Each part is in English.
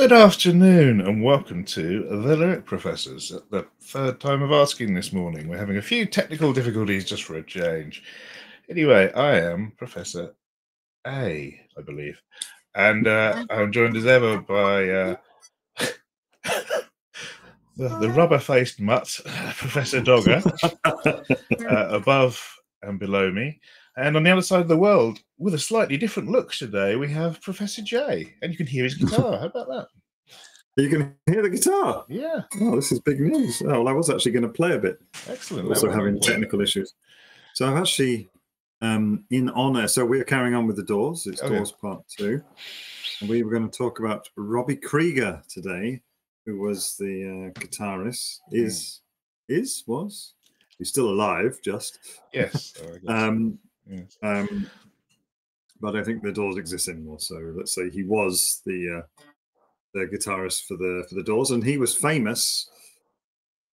Good afternoon and welcome to The Lyric Professors. The third time of asking this morning. We're having a few technical difficulties just for a change. Anyway, I am Professor A, I believe. And I'm joined as ever by the rubber-faced mutt, Professor Dogger, above and below me. And on the other side of the world, with a slightly different look today, we have Professor J. And you can hear his guitar. How about that? You can hear the guitar? Yeah. Oh, this is big news. Oh, well, I was actually going to play a bit. Excellent. Also having technical issues. So I've actually, in honour, so we're carrying on with the Doors. It's Doors Part 2. And we were going to talk about Robbie Krieger today, who was the guitarist. Was? He's still alive, just. Yes. Yes. But I think the Doors exist anymore. So let's say he was the guitarist for the Doors, and he was famous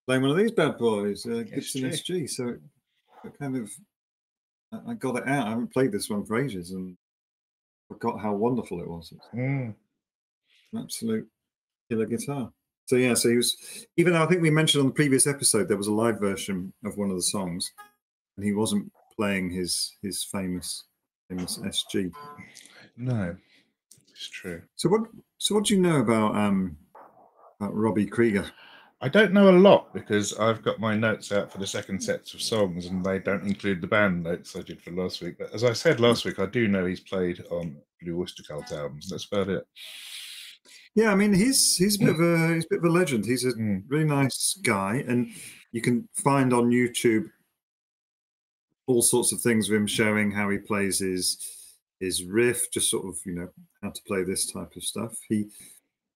playing one of these bad boys, Gibson SG. So it kind of, I got it out. I haven't played this one for ages and forgot how wonderful it was. An absolute killer guitar. So yeah, so he was, even though I think we mentioned on the previous episode there was a live version of one of the songs, and he wasn't playing his famous SG. No, it's true. So what do you know about Robbie Krieger? I don't know a lot because I've got my notes out for the second sets of songs, and they don't include the band notes I did for last week. But as I said last week, I do know he's played on Blue Oyster Cult albums. That's about it. Yeah, I mean he's a bit of a legend. He's a really nice guy, and you can find on YouTube all sorts of things of him showing how he plays his riff, just sort of, you know, how to play this type of stuff. He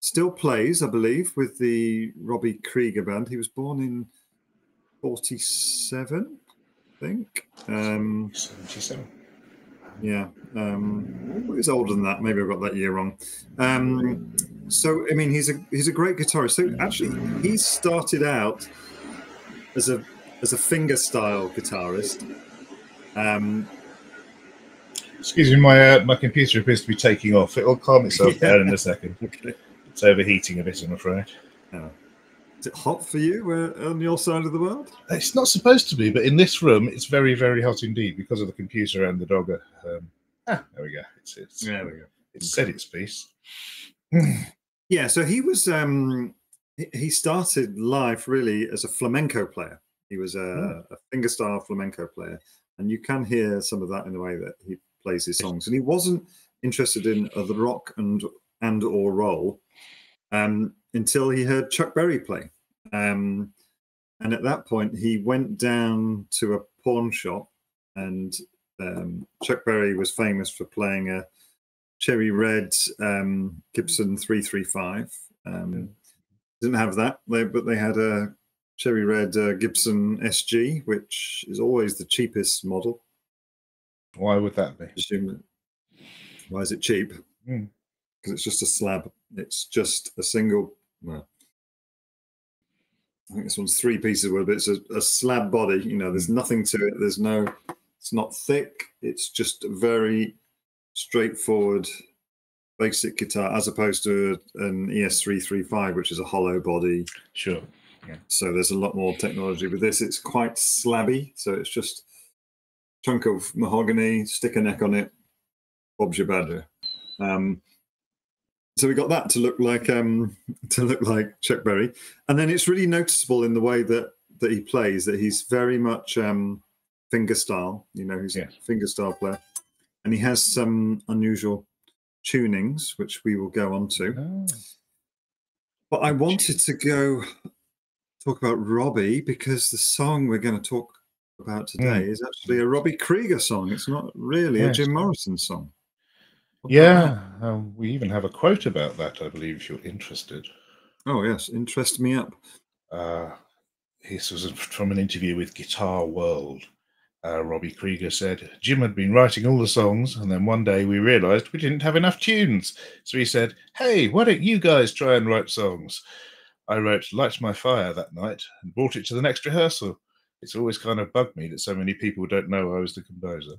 still plays, I believe, with the Robbie Krieger band. He was born in 47, I think. 77. Yeah. He's older than that. Maybe I got that year wrong. So I mean, he's a great guitarist. So actually, he started out as a fingerstyle guitarist. Excuse me, my computer appears to be taking off. It'll calm itself down in a second. Okay. It's overheating a bit, I'm afraid. Oh. Is it hot for you on your side of the world? It's not supposed to be, but in this room, it's very, very hot indeed because of the computer and the Dogger. There we go. There we go. It's said its piece. Yeah, so he was. He started life really as a flamenco player. He was a fingerstyle flamenco player, and you can hear some of that in the way that he plays his songs. And he wasn't interested in the rock and or roll until he heard Chuck Berry play. And at that point, he went down to a pawn shop, and Chuck Berry was famous for playing a cherry red Gibson 335. Didn't have that, but they had a cherry red Gibson SG, which is always the cheapest model. Why would that be? Why is it cheap? Because it's just a slab. It's just a single. Well, I think this one's 3 pieces of wood, but it's a slab body. You know, there's nothing to it. It's not thick. It's just a very straightforward, basic guitar, as opposed to an ES335, which is a hollow body. Sure. Yeah. So there's a lot more technology with this. It's quite slabby, so it's just a chunk of mahogany, stick a neck on it, Bob's your badger. So we got that to look like Chuck Berry, and then it's really noticeable in the way that he plays, that he's very much fingerstyle. You know, he's a fingerstyle player, and he has some unusual tunings, which we will go on to. But I wanted to talk about Robbie because the song we're going to talk about today is actually a Robbie Krieger song. It's not really a Jim Morrison song. We even have a quote about that, I believe, if you're interested. Oh, yes. Interest me up. This was from an interview with Guitar World. Robbie Krieger said, Jim had been writing all the songs, and then one day we realised we didn't have enough tunes. So he said, hey, why don't you guys try and write songs? I wrote Light My Fire that night and brought it to the next rehearsal. It's always kind of bugged me that so many people don't know I was the composer.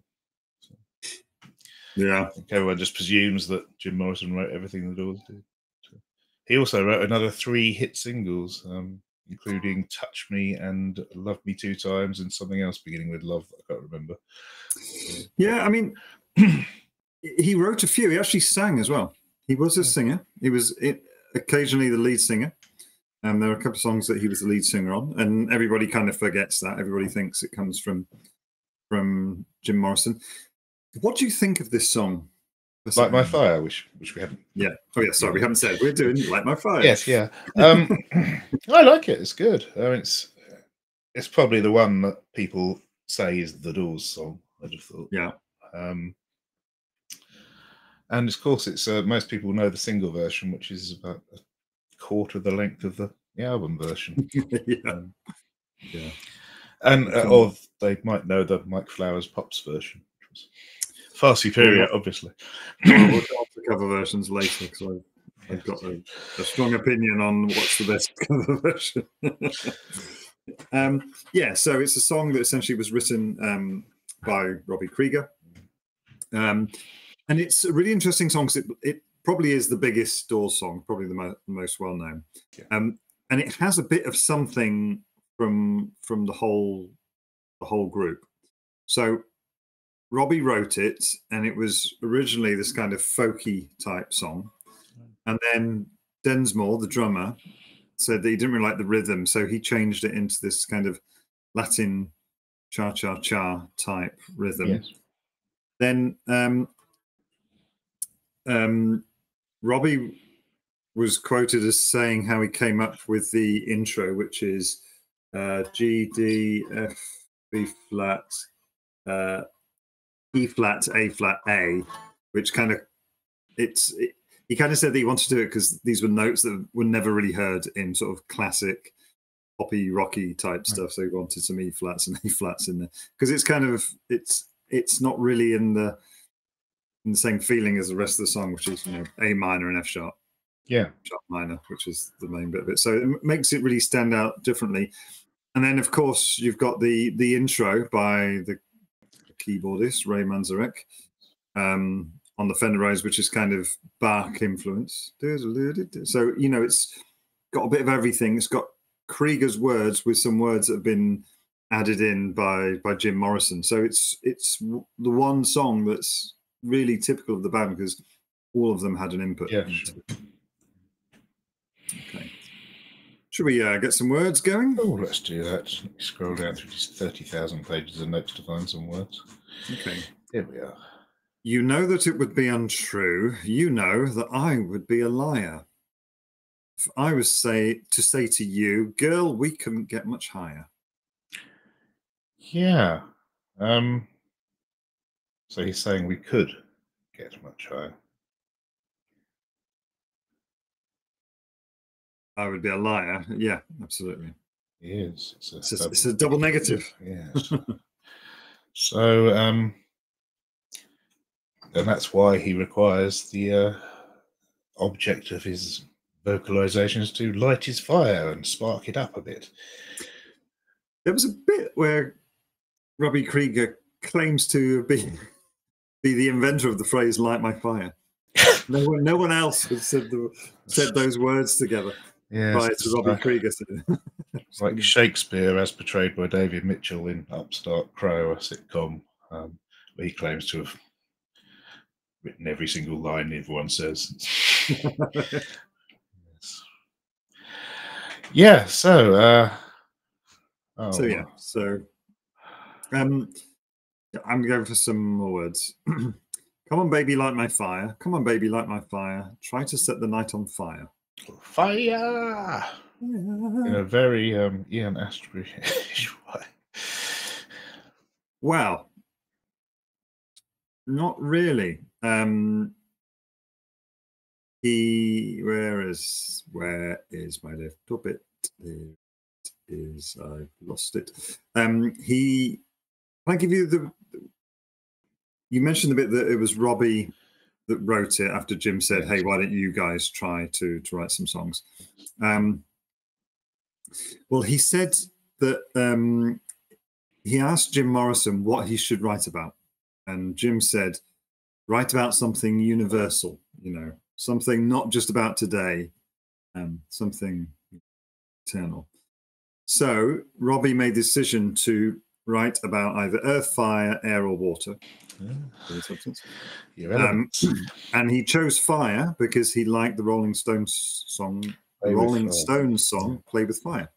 Yeah. I think everyone just presumes that Jim Morrison wrote everything the Doors did. He also wrote another 3 hit singles, including Touch Me and Love Me Two Times and something else beginning with love that I can't remember. Yeah, I mean, he wrote a few. He actually sang as well. He was a singer. He was occasionally the lead singer. There are a couple of songs that he was the lead singer on, and everybody kind of forgets that. Everybody thinks it comes from Jim Morrison. What do you think of this song? Light My Fire, which we haven't. Yeah. Oh, yeah. Sorry, we haven't said. We're doing Light My Fire. Yes, yeah. I like it. It's good. I mean, it's probably the one that people say is the Doors song. I'd have thought. Yeah. And of course, it's most people know the single version, which is about a quarter the length of the album version. Yeah. Yeah. And or they might know the Mike Flowers Pops version, which was far superior, obviously. We'll go on to cover versions later, because I've got a strong opinion on what's the best cover version. Yeah, so it's a song that essentially was written by Robbie Krieger. And it's a really interesting song because it probably is the biggest Doors song, probably the most well-known. Yeah. And it has a bit of something from the whole group. So Robbie wrote it, and it was originally this kind of folky type song. And then Densmore, the drummer, said that he didn't really like the rhythm, so he changed it into this kind of Latin cha-cha-cha type rhythm. Yes. Then Robbie was quoted as saying how he came up with the intro, which is G, D, F, B flat, E flat, A flat, A, which kind of he kind of said that he wanted to do it because these were notes that were never really heard in sort of classic poppy rocky type stuff. So he wanted some E flats and A flats in there because it's kind of it's not really in the same feeling as the rest of the song, which is A minor and F sharp. Yeah, sharp minor, which is the main bit of it. So it makes it really stand out differently. And then, of course, you've got the intro by the keyboardist Ray Manzarek on the Fender Rose, which is kind of Bach influence. So it's got a bit of everything. It's got Krieger's words with some words that have been added in by Jim Morrison. So it's the one song that's really typical of the band because all of them had an input. Yeah, sure. Okay. Should we get some words going? Oh, let's do that. Let me scroll down through these 30,000 pages of notes to find some words. Okay. Here we are. You know that it would be untrue. You know that I would be a liar. If I was to say to you, girl, we couldn't get much higher. Yeah. So he's saying we could get much higher. I would be a liar. Yeah, absolutely. He is. It's a double negative. Yes. So, and that's why he requires the object of his vocalizations to light his fire and spark it up a bit. There was a bit where Robbie Krieger claims to be the inventor of the phrase "light my fire." No one else has said those words together. Yeah, prior to Robbie Krieger. It's like Shakespeare, as portrayed by David Mitchell in Upstart Crow, a sitcom, where he claims to have written every single line everyone says. Yes. Yeah. So. I'm going for some more words. Come on, baby, light my fire. Come on, baby, light my fire. Try to set the night on fire. Fire! In a very Ian Astbury-ish way. Well, not really. Where is my little bit? It is, I've lost it. Can I give you you mentioned the bit that it was Robbie that wrote it after Jim said, "Hey, why don't you guys try to write some songs?" Well, he said that he asked Jim Morrison what he should write about, and Jim said, "Write about something universal, something not just about today, something eternal. So Robbie made the decision to write about either earth, fire, air, or water. The substance. And he chose fire because he liked the Rolling Stones song, Play with Fire.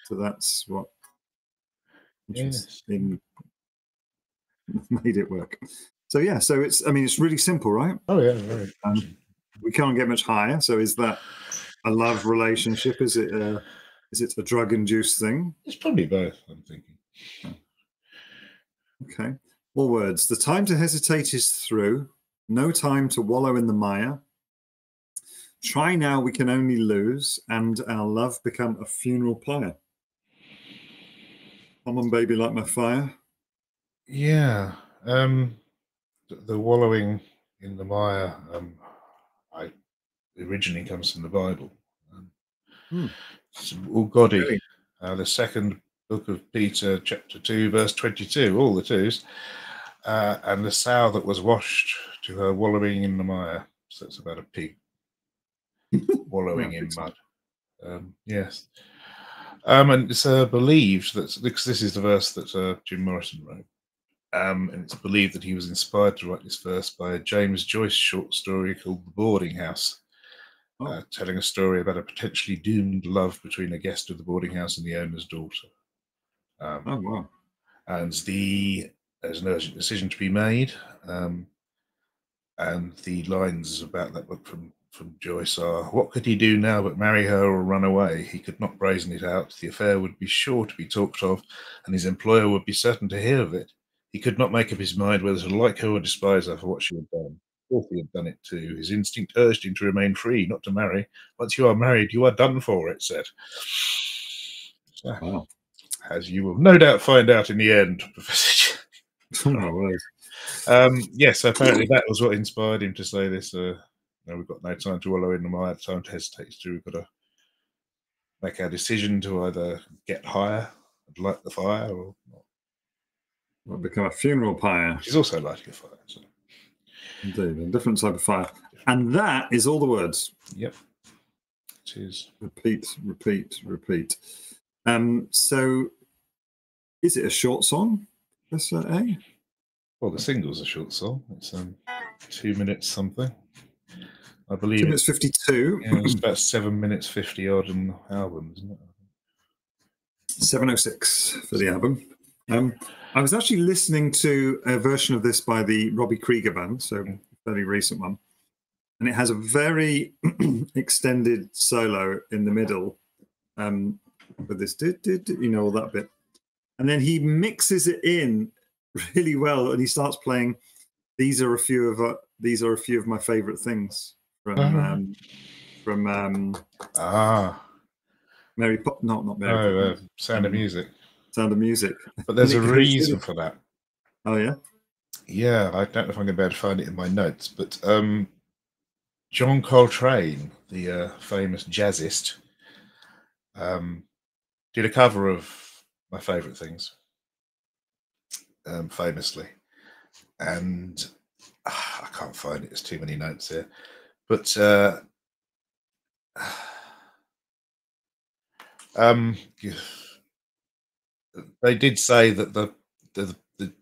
So that's what made it work. So yeah, so it's, I mean, it's really simple, right? Oh yeah, very. We can't get much higher. So is that a love relationship? Is it a drug-induced thing? It's probably both, I'm thinking. Okay. More words. The time to hesitate is through. No time to wallow in the mire. Try now, we can only lose, and our love become a funeral pyre. Come on, baby, light my fire. Yeah. The wallowing in the mire originally comes from the Bible. Ugodi, the second book of Peter, chapter 2, verse 22, all the twos. And the sow that was washed to her wallowing in the mire. So it's about a pig wallowing in mud. Yes. And it's believed that, because this is the verse that Jim Morrison wrote, and it's believed that he was inspired to write this verse by a James Joyce short story called The Boarding House, telling a story about a potentially doomed love between a guest of the boarding house and the owner's daughter. Wow. And there's an urgent decision to be made, and the lines about that book from Joyce are, what could he do now but marry her or run away? He could not brazen it out. The affair would be sure to be talked of, and his employer would be certain to hear of it. He could not make up his mind whether to like her or despise her for what she had done. Or he had done it too. His instinct urged him to remain free, not to marry. Once you are married, you are done for, it said. So, wow. As you will no doubt find out in the end, Professor. Yes, apparently that was what inspired him to say this. We've got no time to wallow in the mire, time to hesitate through. We've got to make our decision to either get higher and light the fire, or become a funeral pyre. Which is also lighting a fire. So. Indeed, a different type of fire. And that is all the words. Yep. It is. Repeat. So, is it a short song? That's A? Well, the single's a short song. It's 2 minutes something. I believe 2 minutes 52. Yeah, it's about 7 minutes 50 odd on the album, isn't it? 706 for the album. I was actually listening to a version of this by the Robbie Krieger band, so a fairly recent one, and it has a very extended solo in the middle, with this all that bit, and then he mixes it in really well, and he starts playing. These are a few of my favorite things from Mary Poppins. Not Mary Poppins. Sound of Music. Sound of Music. But there's a reason for that. Oh yeah. Yeah, I don't know if I'm going to be able to find it in my notes, but John Coltrane, the famous jazzist, did a cover of My Favorite Things, famously, and I can't find it. There's too many notes here, but they did say that the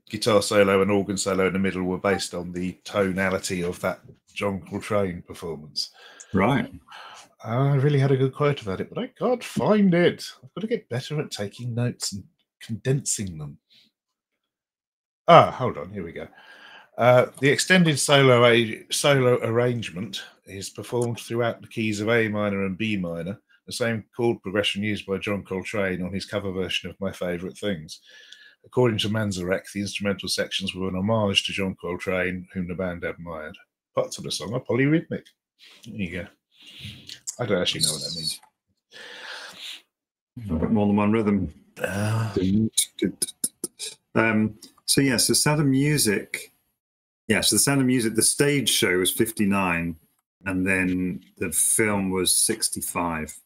guitar solo and organ solo in the middle were based on the tonality of that John Coltrane performance. Right. I really had a good quote about it, but I can't find it. I've got to get better at taking notes and condensing them. Hold on. Here we go. The extended solo arrangement is performed throughout the keys of A minor and B minor, the same chord progression used by John Coltrane on his cover version of My Favorite Things. According to Manzarek, the instrumental sections were an homage to John Coltrane, whom the band admired. Parts of the song are polyrhythmic. There you go. I don't actually know what that means. A bit more than one rhythm. So Sound of Music. Yeah, so the Sound of Music, the stage show was 59, and then the film was 65.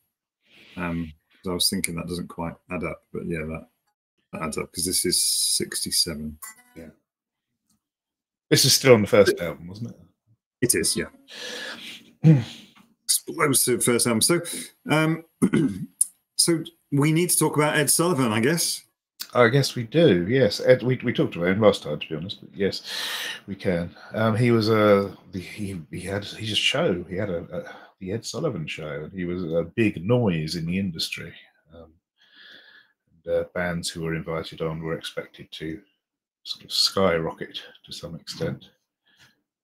I was thinking that doesn't quite add up, but yeah, that adds up because this is 67. Yeah. This is still on the first album, wasn't it? It is, yeah. explosive first album. So, so we need to talk about Ed Sullivan, I guess. I guess we do. Yes, Ed. We talked about him last time, to be honest. But yes, we can. He was he had his show. He had the Ed Sullivan Show. He was a big noise in the industry. Bands who were invited on were expected to sort of skyrocket to some extent.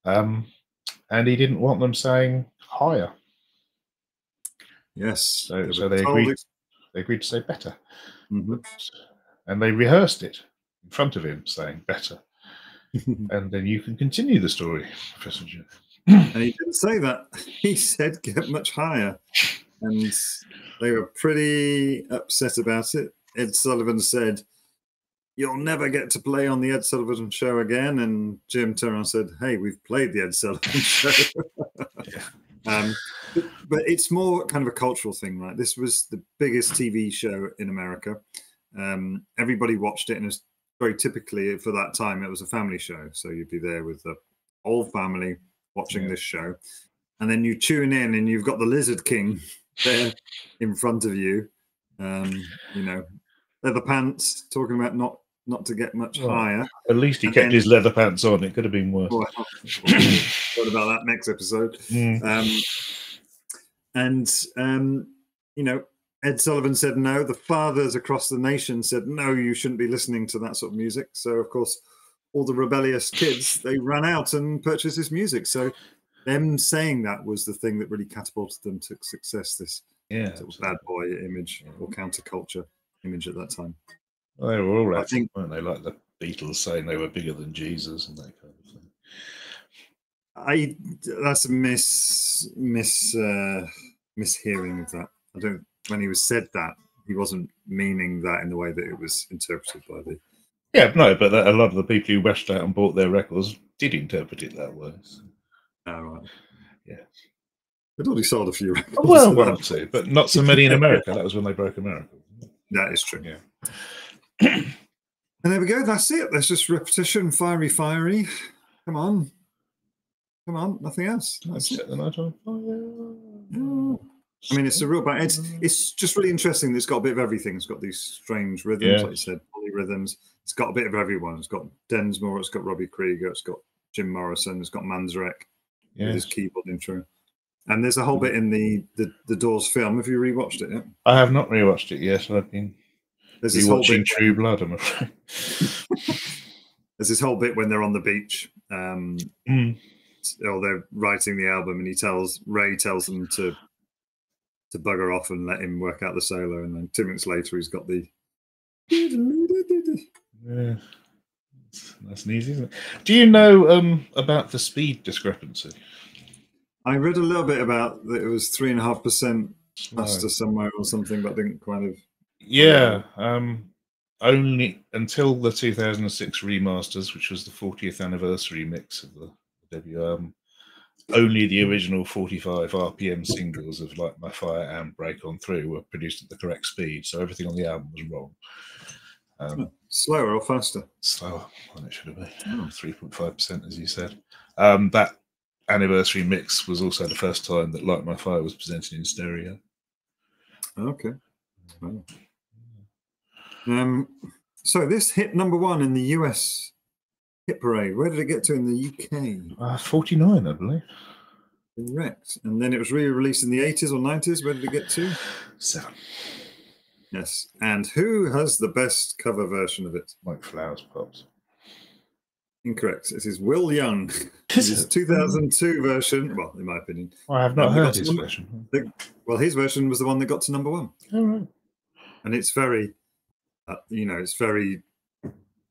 And he didn't want them saying higher. Yes. So they agreed. They agreed to say better. Mm-hmm. And they rehearsed it in front of him, saying better. And then you can continue the story, Professor Jim. And he didn't say that. He said get much higher. And they were pretty upset about it. Ed Sullivan said, "You'll never get to play on the Ed Sullivan Show again." And Jim turned around and said, "Hey, we've played the Ed Sullivan Show." But it's more kind of a cultural thing, right? This was the biggest TV show in America. Everybody watched it, and it was very typically for that time, it was a family show. So you'd be there with the whole family watching this show. And then you tune in and you've got the Lizard King there in front of you. You know, leather pants, talking about not to get much higher. At least he kept his leather pants on. It could have been worse. Well, what about that next episode? You know, Ed Sullivan said no. The fathers across the nation said no, you shouldn't be listening to that sort of music. So, of course, all the rebellious kids, they ran out and purchased this music. So them saying that was the thing that really catapulted them to success, this sort of bad boy image or counterculture image at that time. Well, they were all right, weren't they? Like the Beatles saying they were bigger than Jesus and that kind of thing. That's a mishearing of that. When he was said that, he wasn't meaning that in the way that it was interpreted by the... Yeah, no, but a lot of the people who rushed out and bought their records did interpret it that way. So. Oh, right. Yeah. They'd already sold a few records. Well, one or two, but not so many in America. That was when they broke America. That is true. Yeah. And there we go. That's it. That's just repetition. Fiery. Come on. Nothing else. Set the night on fire. I mean, it's a real band. It's just really interesting. It's got a bit of everything. It's got these strange rhythms, like you said, polyrhythms. It's got a bit of everyone. It's got Densmore. It's got Robbie Krieger. It's got Jim Morrison. It's got Manzarek with his keyboard intro. And there's a whole bit in the Doors film. Have you rewatched it yet? I have not rewatched it yet. I've been rewatching True Blood, I'm afraid. There's this whole bit when they're on the beach. Or they're writing the album, and Ray tells them to bugger off and let him work out the solo, and then 2 minutes later he's got the... Yeah, that's easy, isn't it? Do you know about the speed discrepancy? I read a little bit about that. It was 3.5% faster somewhere or something, but I didn't kind of... Yeah, only until the 2006 remasters, which was the 40th anniversary mix of the debut album, only the original 45 RPM singles of Light My Fire and Break On Through were produced at the correct speed, so everything on the album was wrong. Slower or faster? Slower than it should have been. 3.5%, as you said. That anniversary mix was also the first time that Light My Fire was presented in stereo. Okay. Wow. So this hit #1 in the US hit parade. Where did it get to in the UK? 49, I believe. Correct. And then it was re-released in the 80s or 90s. Where did it get to? 7. Yes. And who has the best cover version of it? Mike Flowers Pops. Incorrect. It is Will Young. His 2002 version. Well, in my opinion. I have not heard his version. Well, his version was the one that got to #1. All right. And it's very, it's very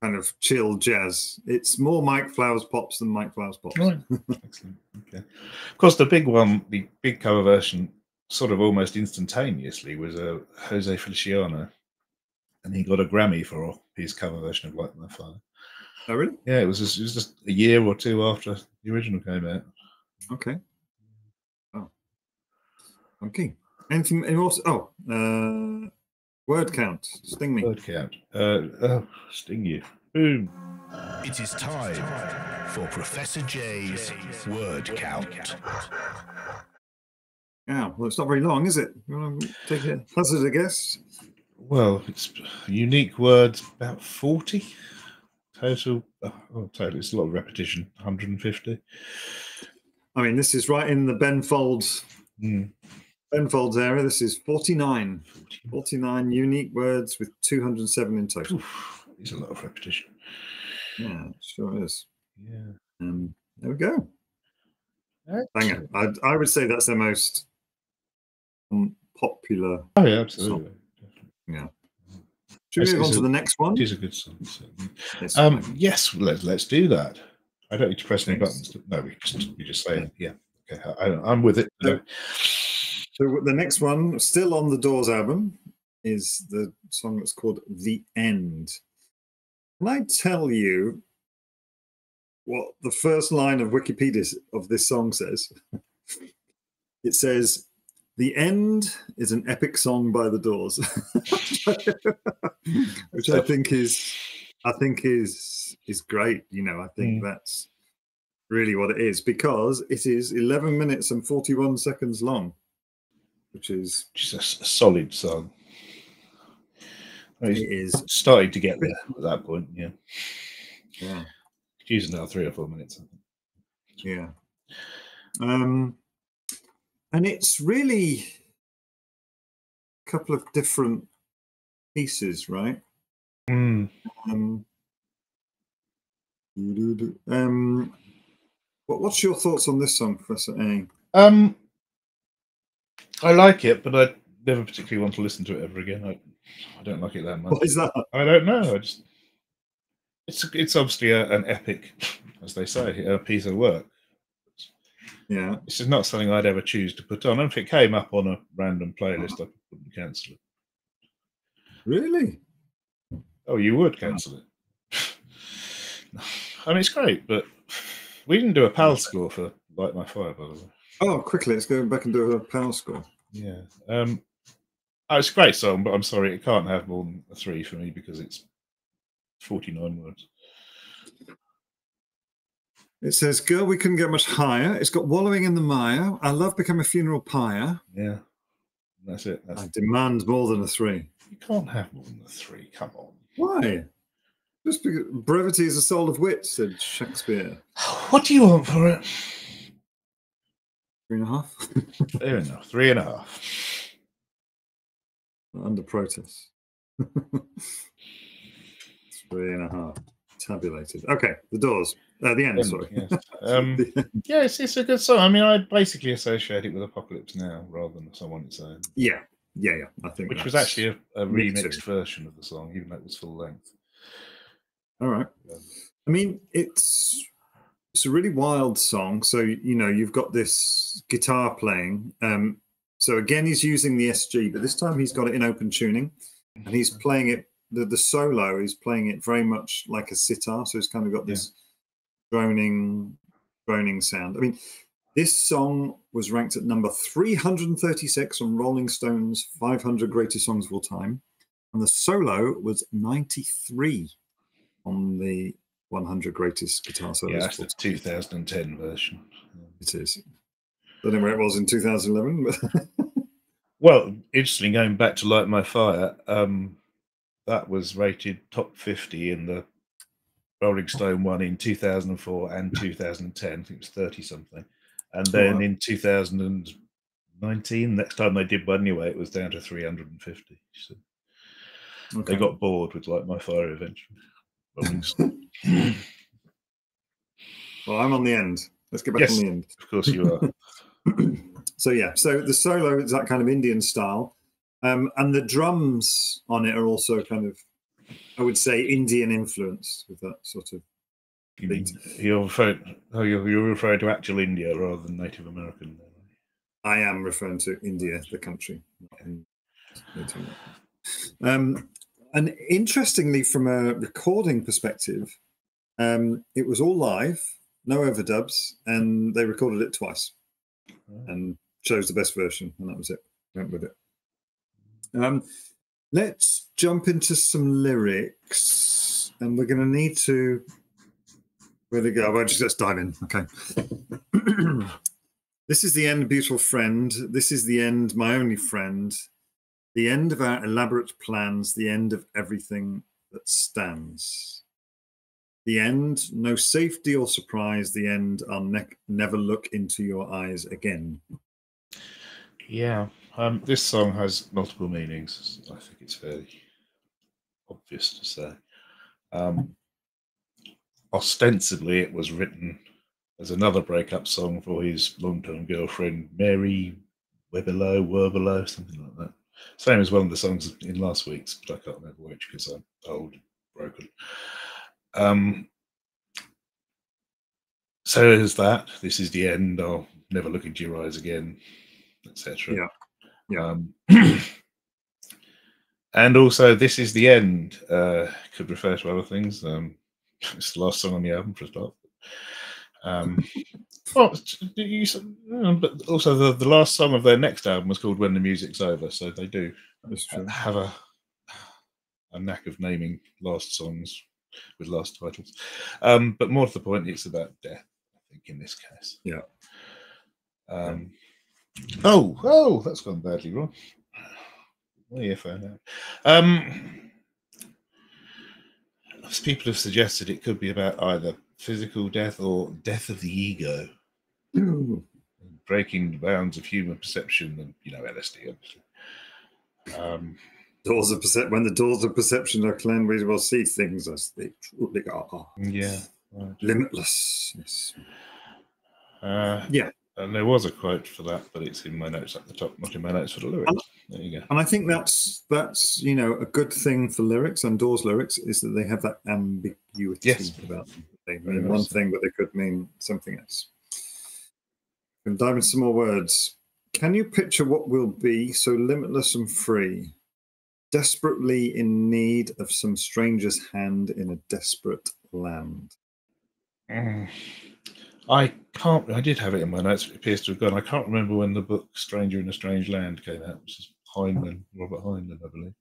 kind of chill jazz. It's more Mike Flowers Pops than Mike Flowers Pops. Right. Excellent. Okay. Of course, the big one, the big cover version, sort of almost instantaneously, was Jose Feliciano, and he got a Grammy for his cover version of Light My Fire. Oh, really? Yeah, it was just a year or two after the original came out. Okay. Oh. Okay. Anything else? Oh, word count. Sting me. Word count. Sting you. Boom. It is time for Professor J's word count. Yeah, well, it's not very long, is it? You want to take a hazard a guess? Well, it's unique words, about 40 total. Total, it's a lot of repetition, 150. I mean, this is right in the Ben Folds area. This is 49. 49 unique words with 207 in total. Oof, it's a lot of repetition. Yeah, it sure is. Yeah. There we go. Hang Excellent. on. I would say that's the most popular. Oh, yeah, absolutely. song. Yeah. Should we move on to the next one? It is a good song. Yes, yes, let's do that. I don't need to press any Thanks. buttons. No, we just say it. Yeah. Okay, I'm with it. So the next one, still on the Doors album, is the song that's called "The End." Can I tell you what the first line of Wikipedia of this song says? It says, "The End is an epic song by the Doors," which I think is great. You know, I think that's really what it is, because it is 11 minutes and 41 seconds long, which is just a solid song. it is starting to get there at that point. Yeah. Yeah. It's using now 3 or 4 minutes. Yeah. And it's really a couple of different pieces, right? What's your thoughts on this song, Professor A? I like it, but I never particularly want to listen to it ever again. I don't like it that much. What is that? I don't know. It's obviously an epic, as they say, a piece of work. Yeah. This is not something I'd ever choose to put on. And if it came up on a random playlist, I wouldn't cancel it. Really? Oh, you would cancel it? I mean, it's great, but we didn't do a PAL score for Light My Fire, by the way. Oh, quickly, let's go back and do a PAL score. Yeah. It's a great song, but I'm sorry, it can't have more than a 3 for me because it's 49 words. It says, "Girl, we couldn't get much higher." It's got "Wallowing in the Mire." "I Love Become a Funeral Pyre." Yeah. That's it. I demand more than a 3. You can't have more than a 3. Come on. Why? Just because brevity is the soul of wit, said Shakespeare. What do you want for it? 3.5. Fair enough. 3.5. Under protest. 3.5. Tabulated. Okay, the Doors. The End, sorry. Yes. It's a good song. I mean, I basically associate it with Apocalypse Now rather than someone its own. Yeah. I think which was actually a remixed version of the song, even though it was full length. All right. I mean, it's a really wild song. So, you know, you've got this guitar playing. So again, he's using the SG, but this time he's got it in open tuning, and he's playing it. The solo is playing it very much like a sitar. So it's kind of got this droning sound. I mean, this song was ranked at number 336 on Rolling Stone's 500 Greatest Songs of All Time, and the solo was 93 on the 100 Greatest Guitar Solos. Yeah, that's the 2010 version. It is. I don't know where it was in 2011. But well, interestingly, going back to Light My Fire, that was rated top 50 in the Rolling Stone one in 2004 and 2010. I think it was 30-something. And then in 2019, next time they did one anyway, it was down to 350. So they got bored with Light My Fire eventually. Well, I'm on the end. Let's get back on the end. Of course you are. So the solo is that kind of Indian style. And the drums on it are also kind of, I would say, Indian influenced with that sort of beat. You're referring to actual India rather than Native American. I am referring to India, the country. And interestingly, from a recording perspective, it was all live, no overdubs, and they recorded it twice and chose the best version, and that was it. Went with it. Let's jump into some lyrics, and we're going to need to. Where to go? Well, let's dive in. Okay. This is the end, beautiful friend. This is the end, my only friend. The end of our elaborate plans, the end of everything that stands. The end, no safety or surprise. The end, I'll never look into your eyes again. Yeah, this song has multiple meanings. I think it's fairly obvious to say. Ostensibly, it was written as another breakup song for his long-term girlfriend, Mary Werbelow, something like that. Same as one of the songs in last week's, but I can't remember which because I'm old and broken. So is that. This is the end. I'll never look into your eyes again, etc. Yeah. And also, this is the end. Could refer to other things. It's the last song on the album for a start. Well, but also the last song of their next album was called "When the Music's Over," so they do have a knack of naming last songs with last titles. But more to the point, it's about death, I think, in this case. Yeah. Oh, that's gone badly wrong. What earphone out? People have suggested it could be about either physical death or death of the ego. Ooh. Breaking the bounds of human perception and, LSD, obviously. When the doors of perception are cleansed, we will see things as they truly are. Yeah. Right. Limitless. Yes. Yeah. And there was a quote for that, but it's in my notes at the top, not in my notes for the lyrics. There you go. And I think that's a good thing for lyrics and Doors lyrics is that they have that ambiguity about them. They mean one thing, but they could mean something else. And dive into some more words. Can you picture what we'll be so limitless and free, desperately in need of some stranger's hand in a desperate land? I can't. I did have it in my notes. It appears to have gone. I can't remember when the book "Stranger in a Strange Land" came out. Which is Robert Heinlein, I believe.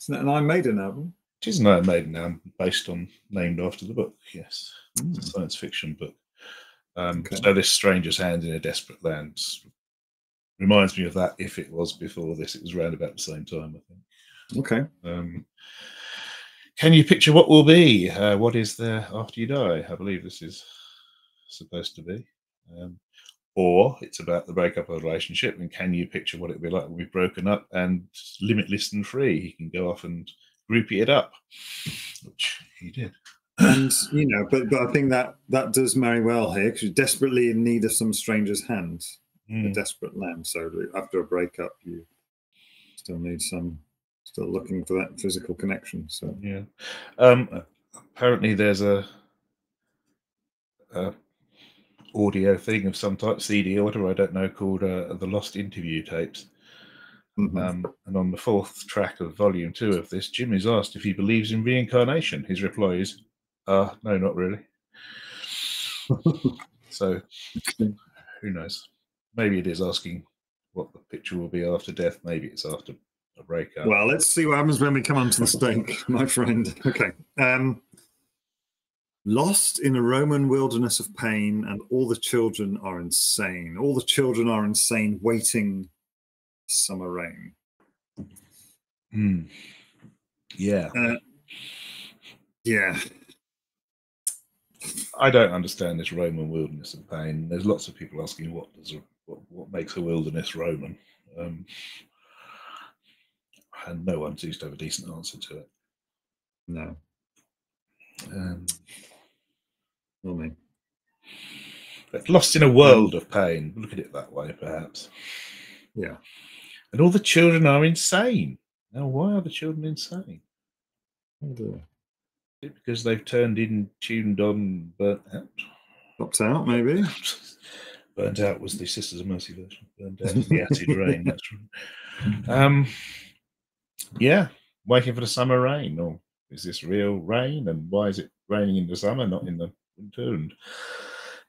Isn't that an Iron Maiden album? It is an Iron Maiden album named after the book. Yes, it's a science fiction book. So this stranger's hand in a desperate land reminds me of that. If it was before this, it was around about the same time, I think. Okay. Can you picture what will be? What is there after you die? I believe this is supposed to be. Or it's about the breakup of a relationship, and can you picture what it would be like when we've broken up and limitless and free? He can go off and groupie it up, which he did. And but I think that does marry well here because you're desperately in need of some stranger's hand, a desperate land. So after a breakup, you still need still looking for that physical connection. So yeah, apparently there's a audio thing of some type, CD or whatever, I don't know, called the Lost Interview Tapes. And on the 4th track of Volume 2 of this, Jim is asked if he believes in reincarnation. His reply is, no, not really. So, who knows? Maybe it is asking what the picture will be after death. Maybe it's after a breakup. Well, let's see what happens when we come onto the stake, my friend. Okay. Lost in a Roman wilderness of pain, and all the children are insane. All the children are insane, waiting for summer rain. Yeah. Yeah. I don't understand this Roman wilderness of pain. There's lots of people asking what makes a wilderness Roman, and no one seems to have a decent answer to it. No. But lost in a world of pain. Look at it that way, perhaps. Yeah. And all the children are insane. Now, why are the children insane? Because they've turned in, tuned on, burnt out. Popped out, maybe. Burnt out was the Sisters of Mercy version. Burnt out was the acid rain. That's right. Yeah, waiting for the summer rain. Or is this real rain? And why is it raining in the summer, not in the winter? And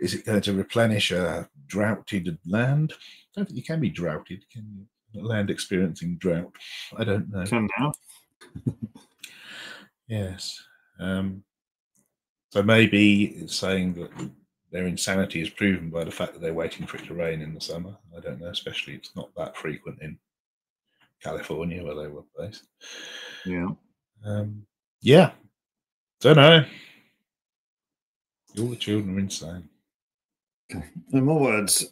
is it going to replenish a droughted land? I don't think you can be droughted. Can you? Land experiencing drought. I don't know. Can now. Yes. So maybe it's saying that their insanity is proven by the fact that they're waiting for it to rain in the summer. I don't know, especially it's not that frequent in California where they were based. Yeah. Yeah. Don't know. All the children are insane. Okay. In more words,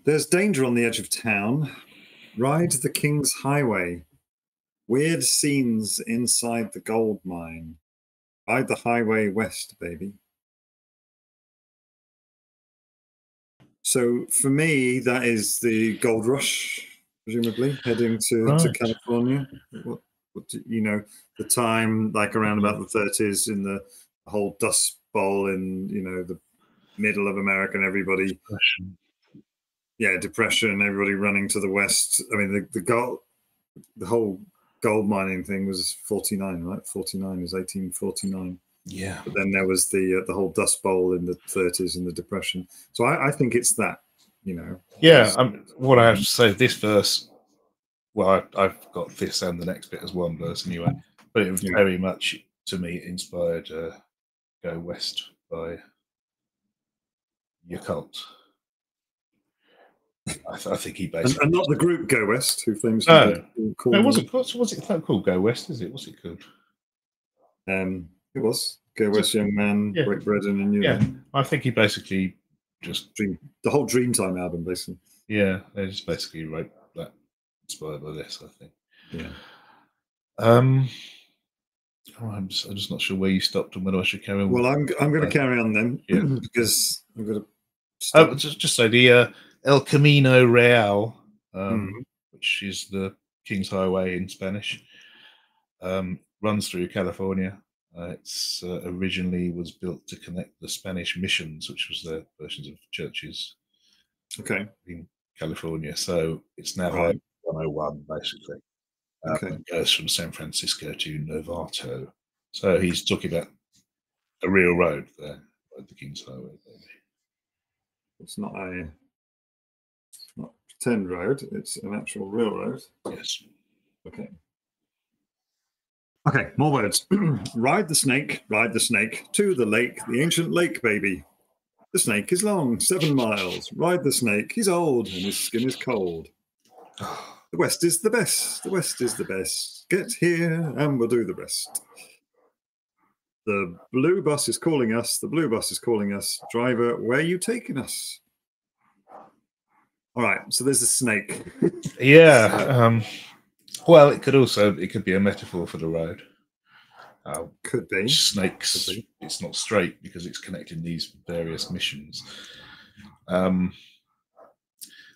there's danger on the edge of town. Ride the King's Highway. Weird scenes inside the gold mine. Ride the highway west, baby. So for me, that is the gold rush, presumably heading to California. What you know, the time like around about the 30s in the whole Dust Bowl in the middle of America, and everybody, depression, everybody running to the west. I mean, the whole gold mining thing was 49, right? 49 is 1849. Yeah. But then there was the whole Dust Bowl in the 30s and the Depression. So I think it's that, Yeah, what I have to say, this verse, well, I've got this and the next bit as one verse anyway, but it was very much, to me, inspired Go West by Your Cult. I think he basically... And not the group Go West, who famously called... No, what's it called? Go West, is it? What's it called? It was Go West, Young Man, Break Bread in a New Land. I think he basically just... The whole Dreamtime album, basically. Yeah, they just basically wrote that, inspired by this, I think. Yeah. I'm just not sure where you stopped and whether I should carry on. Well, I'm going to carry on then, because I'm going to... Just say the El Camino Real, which is the King's Highway in Spanish, runs through California. It's originally was built to connect the Spanish missions, which was their versions of churches, in California. So it's now 101 basically. It goes from San Francisco to Novato. So he's talking about a real road there, the King's Highway. It's not a pretend road, it's an actual real road. Yes. Okay, more words. Ride the snake to the lake, the ancient lake, baby. The snake is long, 7 miles. Ride the snake, he's old, and his skin is cold. The west is the best, the west is the best. Get here, and we'll do the rest. The blue bus is calling us, the blue bus is calling us. Driver, where are you taking us? All right, so there's a snake. Yeah. Well, it could be a metaphor for the road. Could be. Snakes, it's not straight because it's connecting these various missions.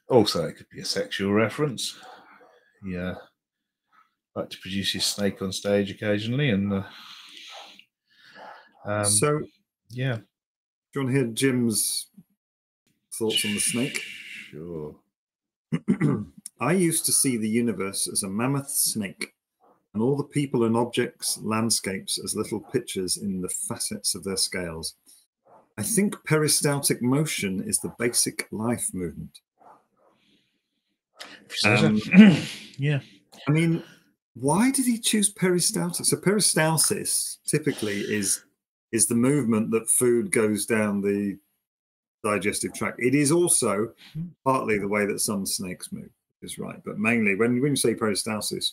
Also, it could be a sexual reference. Yeah. Like to produce his snake on stage occasionally. And so, yeah. Do you want to hear Jim's thoughts on the snake? Sure. I used to see the universe as a mammoth snake, and all the people and objects, landscapes, as little pictures in the facets of their scales. I think peristaltic motion is the basic life movement. Yeah. I mean, why did he choose peristaltic? So peristalsis typically is the movement that food goes down the digestive tract. It is also partly the way that some snakes move, is right. But mainly when you say peristalsis,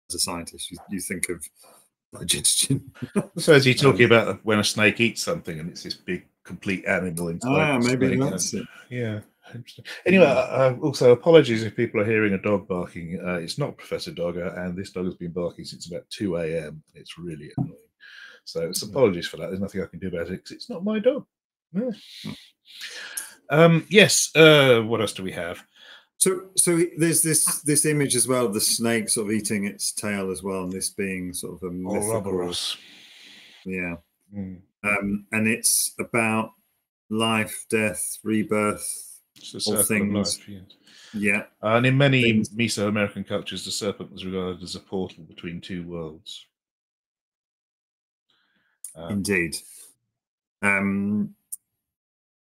as a scientist, you think of digestion. So is he talking about when a snake eats something and it's this big, complete animal inside? Maybe that's it. Yeah. Anyway, also apologies if people are hearing a dog barking. It's not Professor Dogger, and this dog has been barking since about 2 a.m. It's really annoying. So it's apologies for that. There's nothing I can do about it because it's not my dog. Yeah. Yes. What else do we have? So there's this image as well of the snake sort of eating its tail as well, and this being sort of a mythical. Yeah. And it's about life, death, rebirth, all things. Life, yeah. And in many Mesoamerican cultures, the serpent was regarded as a portal between two worlds. Indeed.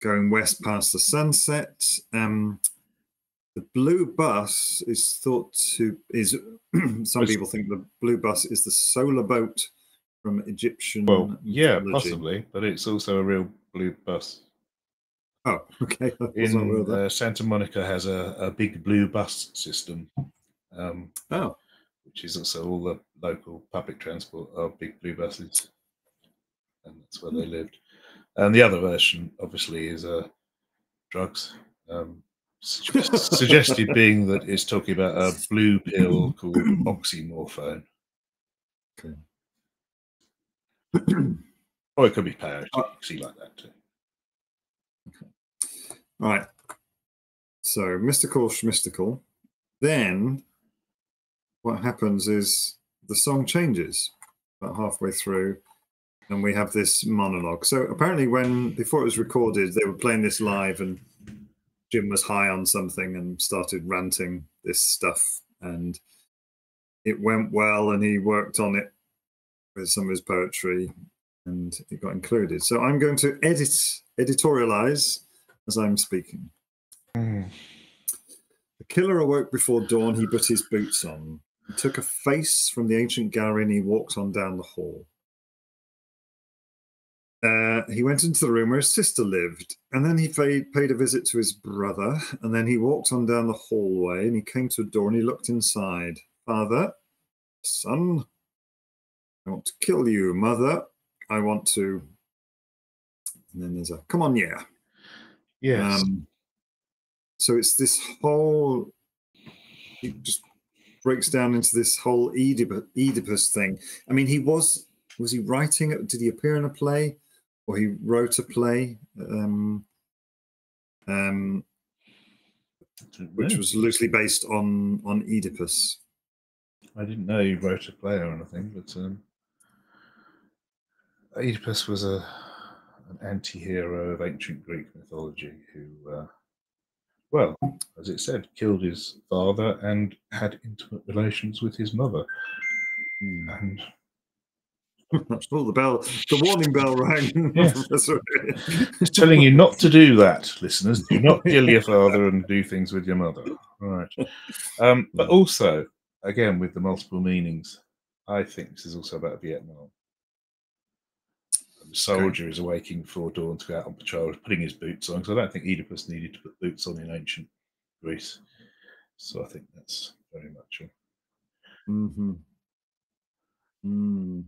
Going west past the sunset. The blue bus is thought to some people think the blue bus is the solar boat from Egyptian mythology. Possibly, but it's also a real blue bus. Oh, okay. I was not aware of that. In Santa Monica has a big blue bus system, Oh, which is also all the local public transport are big blue buses, and that's where they lived. And the other version, obviously, is drugs. Suggested being that it's talking about a blue pill called oxymorphone, okay. or it could be peyote, like that too. All right. So mystical schmystical. Then what happens is the song changes about halfway through, and we have this monologue. So apparently, before it was recorded, they were playing this live, and Jim was high on something and started ranting this stuff, and it went well, and he worked on it with some of his poetry, and it got included. So I'm going to editorialize as I'm speaking. The killer awoke before dawn. He put his boots on. He took a face from the ancient gallery and he walked on down the hall. He went into the room where his sister lived, and then he paid a visit to his brother, and then he walked on down the hallway and he came to a door and he looked inside. Father, son, I want to kill you. Mother, I want to... And then there's a, come on, yeah. Yes. So it's this whole... It just breaks down into this whole Oedipus thing. I mean, was he writing it? Did he appear in a play? Or he wrote a play, which was loosely based on Oedipus. I didn't know he wrote a play or anything, but Oedipus was an anti-hero of ancient Greek mythology who, well, as it said, killed his father and had intimate relations with his mother. And oh, the warning bell rang. Yes. It's telling you not to do that, listeners. Do not kill your father and do things with your mother. All right. But also, again, with the multiple meanings, I think this is also about Vietnam. The soldier is awaking before dawn to go out on patrol, putting his boots on, because I don't think Oedipus needed to put boots on in ancient Greece. So I think that's very much a... Mm-hmm. Mm.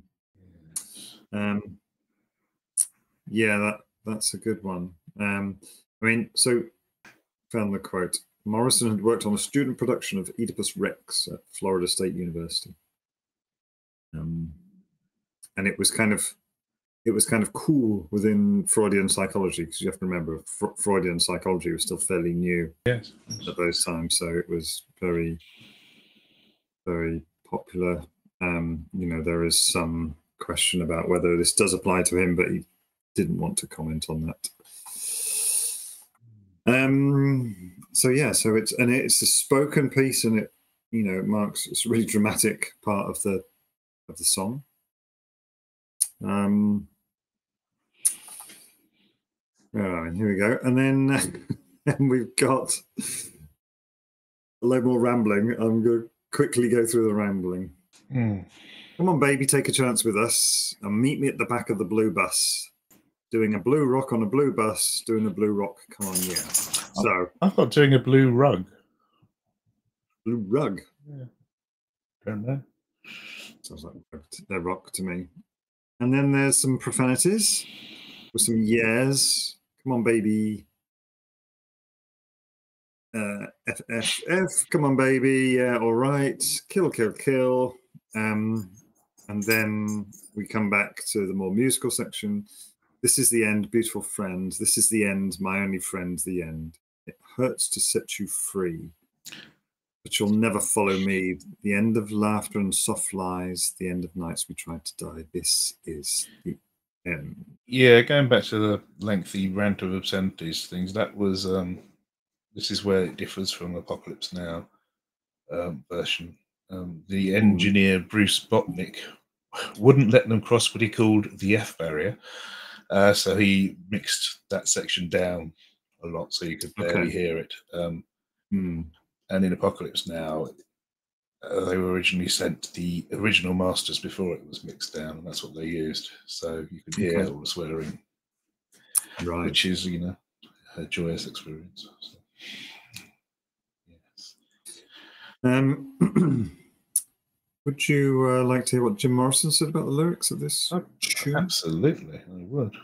Yeah, that's a good one. I mean, so found the quote. Morrison had worked on a student production of Oedipus Rex at Florida State University, and it was kind of cool within Freudian psychology, because you have to remember Freudian psychology was still fairly new at those times, so it was very, very popular. There is some question about whether this does apply to him, but he didn't want to comment on that. So it's a spoken piece, and it marks, it's a really dramatic part of the song. Here we go, and then we've got a load more rambling. I'm going to quickly go through the rambling. Come on, baby, take a chance with us and meet me at the back of the blue bus. Doing a blue rock on a blue bus, doing a blue rock. Come on, yeah. So I thought doing a blue rug. Blue rug? Yeah. Don't know. Sounds like they're rock to me. And then there's some profanities with some yeahs. Come on, baby. F, F, F. Come on, baby. Yeah, all right. Kill, kill, kill. And then we come back to the more musical section. This is the end, beautiful friend. This is the end, my only friend, the end. It hurts to set you free, but you'll never follow me. The end of laughter and soft lies, the end of nights we tried to die. This is the end. Yeah, going back to the lengthy rant of obscenities things, that was, this is where it differs from Apocalypse Now version. The engineer, Bruce Botnick, wouldn't let them cross what he called the F barrier. So he mixed that section down a lot so you could barely hear it. And in Apocalypse Now, they were originally sent the original masters before it was mixed down, and that's what they used. So you could hear all the swearing, which is, a joyous experience. So, yes. Would you like to hear what Jim Morrison said about the lyrics of this tune? Absolutely, I would.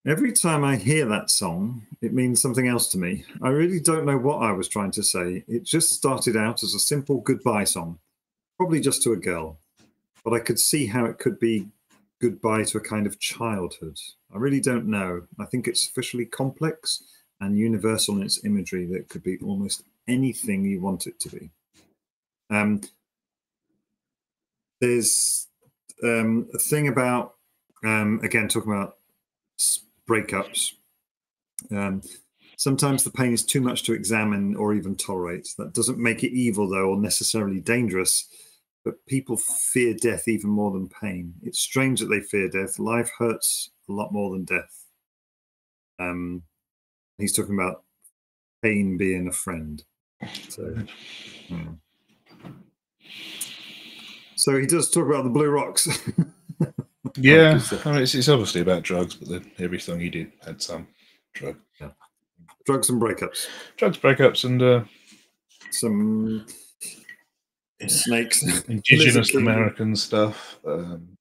Every time I hear that song, it means something else to me. I really don't know what I was trying to say. It just started out as a simple goodbye song, probably just to a girl. But I could see how it could be goodbye to a kind of childhood. I really don't know. I think it's sufficiently complex and universal in its imagery that it could be almost anything you want it to be. There's a thing about, again, talking about breakups. Sometimes the pain is too much to examine or even tolerate. That doesn't make it evil, though, or necessarily dangerous. But people fear death even more than pain. It's strange that they fear death. Life hurts a lot more than death. He's talking about pain being a friend. So he does talk about the Blue Rocks. Yeah, I mean, it's obviously about drugs, but then every song he did had some drug. Yeah. Drugs and breakups. Drugs, breakups, and some snakes. Indigenous American stuff.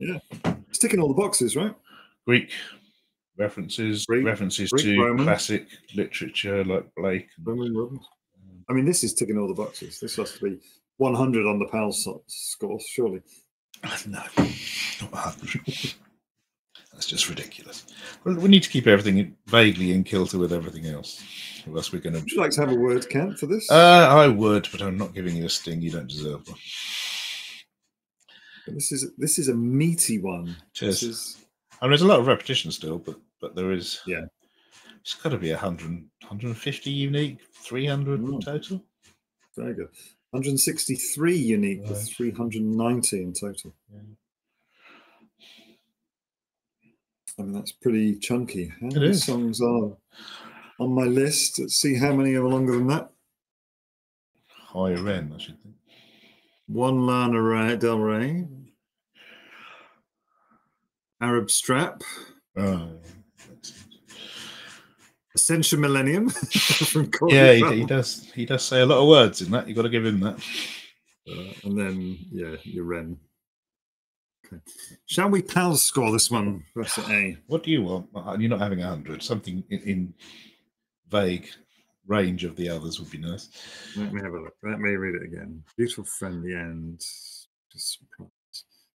Yeah, it's ticking all the boxes, right? Greek references, Greek to Roman. Classic literature like Blake. Roman. I mean, this is ticking all the boxes. This has to be 100 on the PAL score, surely. No, not 100. That's just ridiculous. Well, we need to keep everything vaguely in kilter with everything else. Or else we're going to. Would you like to have a word count for this? I would, but I'm not giving you a sting you don't deserve one. This is a meaty one. Cheers. I mean, there's a lot of repetition still, but there is. Yeah. It's got to be 100, 150 unique, 300 total. Very good. 163 unique with 390 in total. Yeah. I mean, that's pretty chunky. How many songs are on my list? Let's see how many are longer than that. Higher end, I should think. One Lana Del Rey. Arab Strap. Oh, Ascension Millennium. From yeah, he does. He does say a lot of words in that. You've got to give him that. And then, yeah, your Ren. Okay. Shall we PAL score this one? Press A. What do you want? You're not having 100. Something in vague range of the others would be nice. Let me have a look. Let me read it again. Beautiful, friendly, and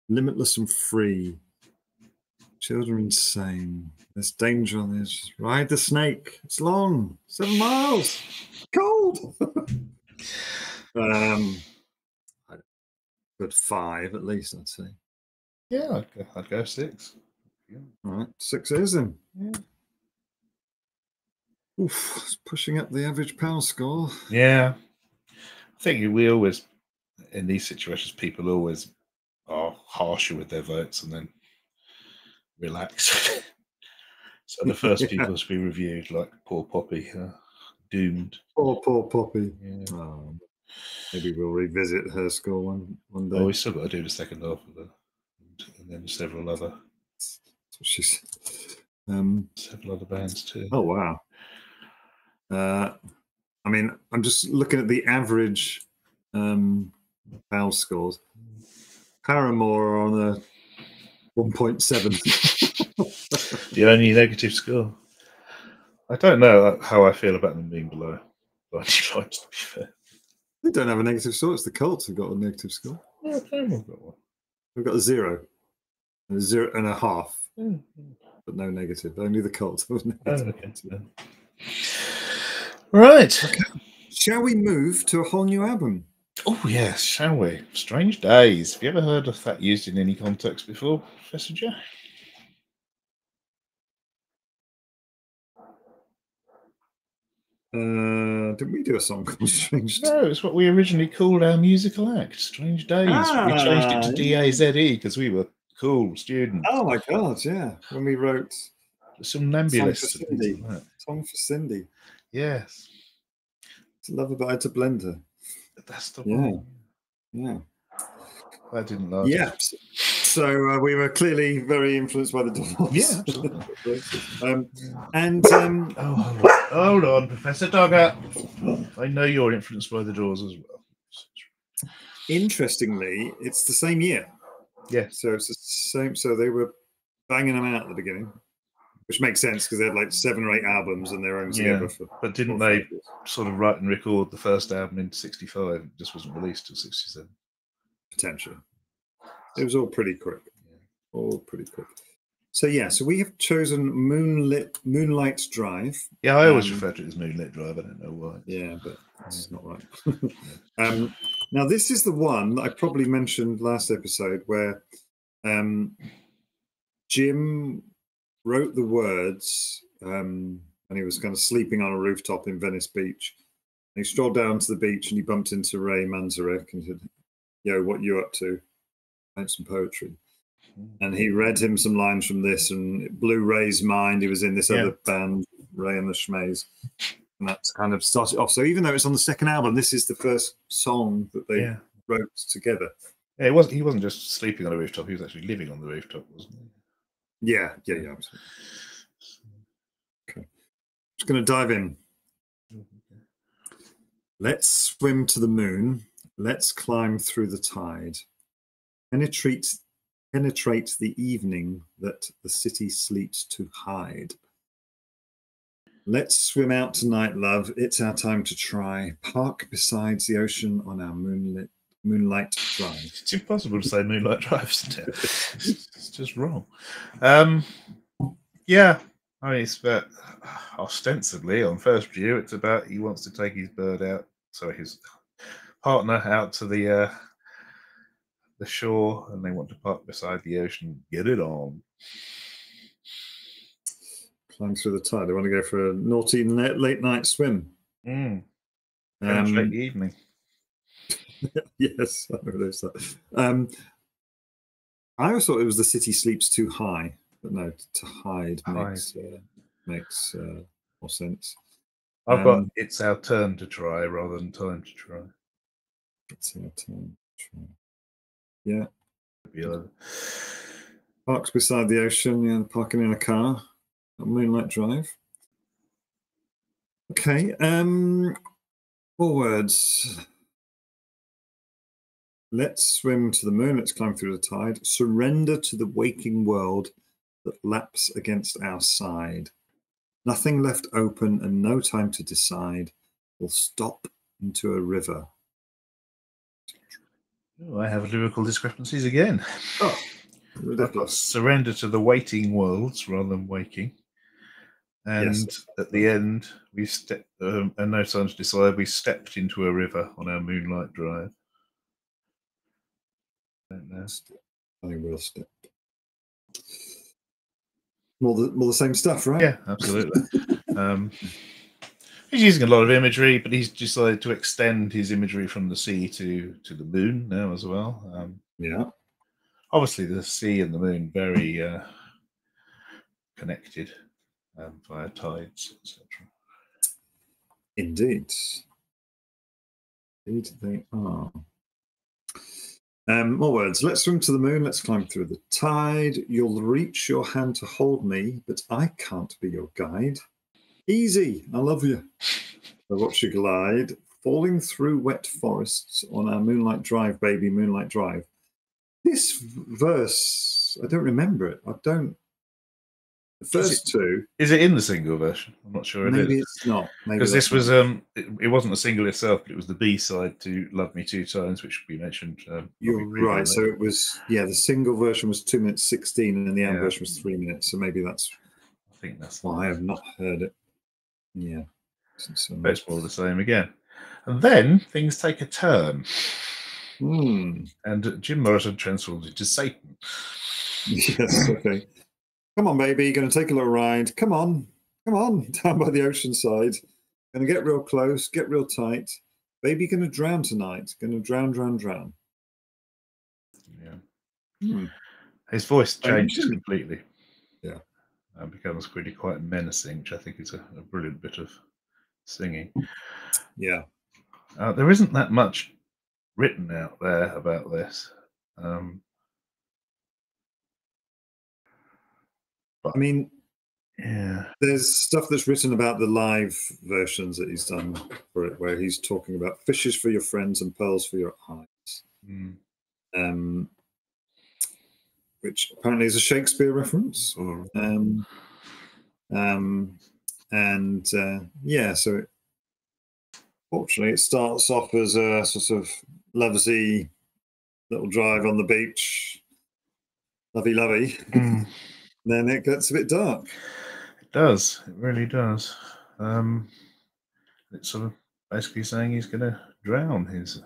limitless and free. Children insane. There's danger on this. Ride the snake. It's long. 7 miles. Cold. Good 5 at least, I'd say. Yeah, I'd go 6. Yeah. All right, 6 is him. Yeah. Oof, it's pushing up the average PAL score. Yeah. I think we always, in these situations, people always are harsher with their votes and then relax. So the first people to be reviewed, like poor Poppy, doomed. Poor Poppy. Yeah. Oh, maybe we'll revisit her score one day. Oh, we still got to do the second half of it, and then several other. That's what she said. Several other bands too. Oh wow. I mean, I'm just looking at the average PAL scores. Paramore are on a 1.7. The only negative score. I don't know how I feel about them being below 90 points, to be fair. They don't have a negative score. It's the Cults who've got a negative score. Yeah, Paramore got one. We've got a 0. A 0.5. But no negative. Only the Cults. Okay. Right. Okay. Shall we move to a whole new album? Oh, yes, shall we? Strange Days. Have you ever heard of that used in any context before, Professor J? Did we do a song called Strange Days? No, it's what we originally called our musical act, Strange Days. We changed it to D-A-Z-E because we were cool students. Oh my God, yeah. When we wrote Somnambulists. Song for Cindy. Yes. To Love About to Blender. That's the one. Yeah. That didn't last. Yeah. So we were clearly very influenced by the Doors. Yeah, absolutely. Hold on, Professor Dogger. I know you're influenced by the Doors as well. Interestingly, it's the same year. Yes. So it's the same. So they were banging them out at the beginning, which makes sense because they had like 7 or 8 albums and they're only together for. But didn't they sort of write and record the first album in '65? It just wasn't released till '67. Potentially. It was all pretty quick. All pretty quick. So yeah, so we have chosen Moonlight Drive. Yeah, I always refer to it as Moonlit Drive. I don't know why. Yeah, but it's not right. Now this is the one that I probably mentioned last episode where Jim wrote the words and he was kind of sleeping on a rooftop in Venice Beach. And he strolled down to the beach and he bumped into Ray Manzarek and said, "Yo, what you up to?" Wrote some poetry. And he read him some lines from this and it blew Ray's mind. He was in this other band, Ray and the Schmays. And that's kind of started off. So even though it's on the second album, this is the first song that they wrote together. Yeah, he wasn't just sleeping on a rooftop, he was actually living on the rooftop, wasn't he? Yeah, absolutely. Okay. Just going to dive in. Let's swim to the moon. Let's climb through the tide. Penetrate the evening that the city sleeps to hide. Let's swim out tonight, love. It's our time to try. Park beside the ocean on our moonlight drive. It's impossible to say Moonlight Drive, isn't it? It's just wrong. Yeah, I mean, it's about ostensibly on first view, it's about he wants to take his his partner out to the shore, and they want to park beside the ocean. Get it on. Climb through the tide. They want to go for a naughty late night swim. Penetrate the evening. Yes, I know those. I always thought it was the city sleeps too high, but no, to hide. Makes more sense. I've got it's our turn to try rather than time to try. It's our turn to try. Yeah. Yeah. Parks beside the ocean, parking in a car on Moonlight Drive. Okay. More words. Let's swim to the moon. Let's climb through the tide. Surrender to the waking world that laps against our side. Nothing left open and no time to decide. We'll stop into a river. Oh, I have lyrical discrepancies again. Oh, I've got surrender to the waiting worlds rather than waking. And at the end, we stepped, and no time to decide, we stepped into a river on our Moonlight Drive. I don't know. I think we'll step. More the same stuff, right? Yeah, absolutely. He's using a lot of imagery, but he's decided to extend his imagery from the sea to the moon now as well. Obviously, the sea and the moon very connected via tides, etc. Indeed. Indeed, they are. More words. Let's swim to the moon. Let's climb through the tide. You'll reach your hand to hold me, but I can't be your guide. Easy, I love you. I watch you glide, falling through wet forests on our Moonlight Drive, baby, Moonlight Drive. This verse, I don't remember it. The first two. Is it in the single version? I'm not sure it is. Maybe it's not. Because this was, it wasn't a single itself, but it was the B-side to Love Me Two Times, which we mentioned. You're right. So it was, the single version was 2 minutes 16 and the album version was 3 minutes. So maybe that's. I think that's why I have not heard it. Yeah. But it's more the same again. And then things take a turn. And Jim Morrison transforms into Satan. Yes, okay. Come on, baby, you're going to take a little ride. Come on, down by the ocean side. Going to get real close, get real tight. Baby, going to drown tonight. Going to drown. Yeah. His voice changes completely. Yeah. And becomes really quite menacing, which I think is a brilliant bit of singing. Yeah. There isn't that much written out there about this. I mean, Yeah. there's stuff that's written about the live versions that he's done for it, where he's talking about fishes for your friends and pearls for your eyes, which apparently is a Shakespeare reference. Yeah, so fortunately, it starts off as a sort of lovesy little drive on the beach, lovey. Then it gets a bit dark. It does. It really does. It's sort of basically saying he's going to drown his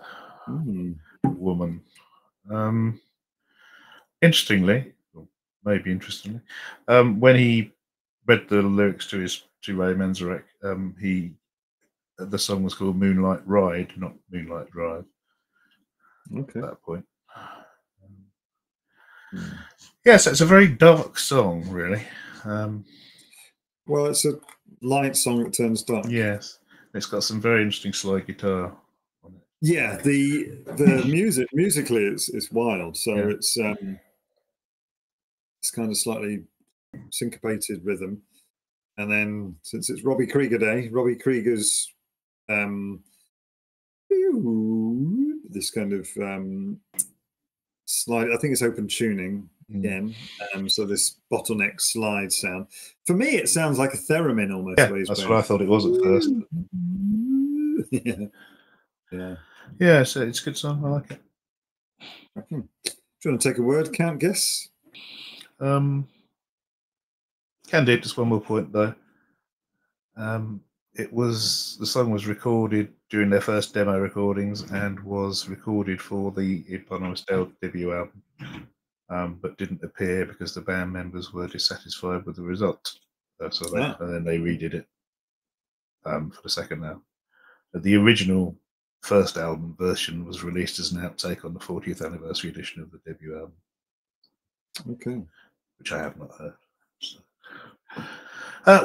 woman. Interestingly, or maybe interestingly, when he read the lyrics to Ray Manzarek, the song was called Moonlight Ride, not Moonlight Drive. Okay. At that point. Yes, it's a very dark song, really. Well, it's a light song that turns dark. Yes, it's got some very interesting slide guitar on it. Yeah, the musically it's wild. So it's kind of slightly syncopated rhythm, and then since it's Robbie Krieger Day, Robbie Krieger's this kind of slide. I think it's open tuning again. So this bottleneck slide sound. For me, it sounds like a theremin almost. Yeah, that's what I thought it was at first. Yeah. So it's a good song. I like it. Do you want to take a word count guess? Can do. Just one more point though. The song was recorded during their first demo recordings and was recorded for the eponymous debut album, but didn't appear because the band members were dissatisfied with the result. And then they redid it for the second album. The original first album version was released as an outtake on the 40th anniversary edition of the debut album. Okay. Which I have not heard. So.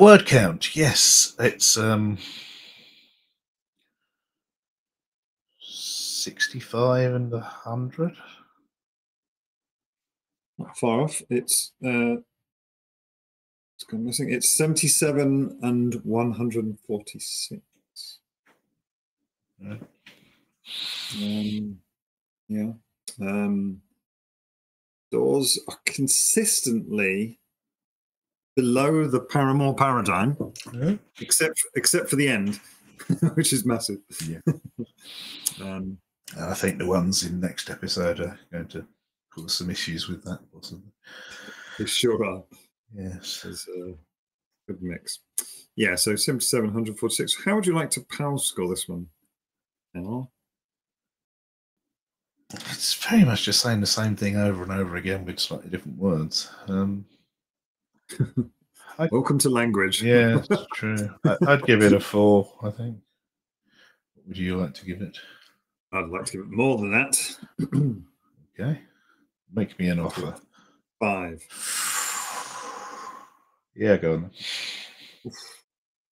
Word count, yes, it's 65 and 100. Not far off. It's gone missing. It's 77 and 146. Yeah. Doors are consistently below the Paramore paradigm, except for the end, which is massive. Yeah. I think the ones in next episode are going to cause some issues with that, possibly. They sure are. Yes. It's a good mix. Yeah, so 77, 146. How would you like to PAL score this one? It's very much just saying the same thing over and over again with slightly different words. Welcome to language. Yeah, it's true. I'd give it a 4, I think. What would you like to give it? I'd like to give it more than that. Okay. Make me an offer. 5. Yeah, go on.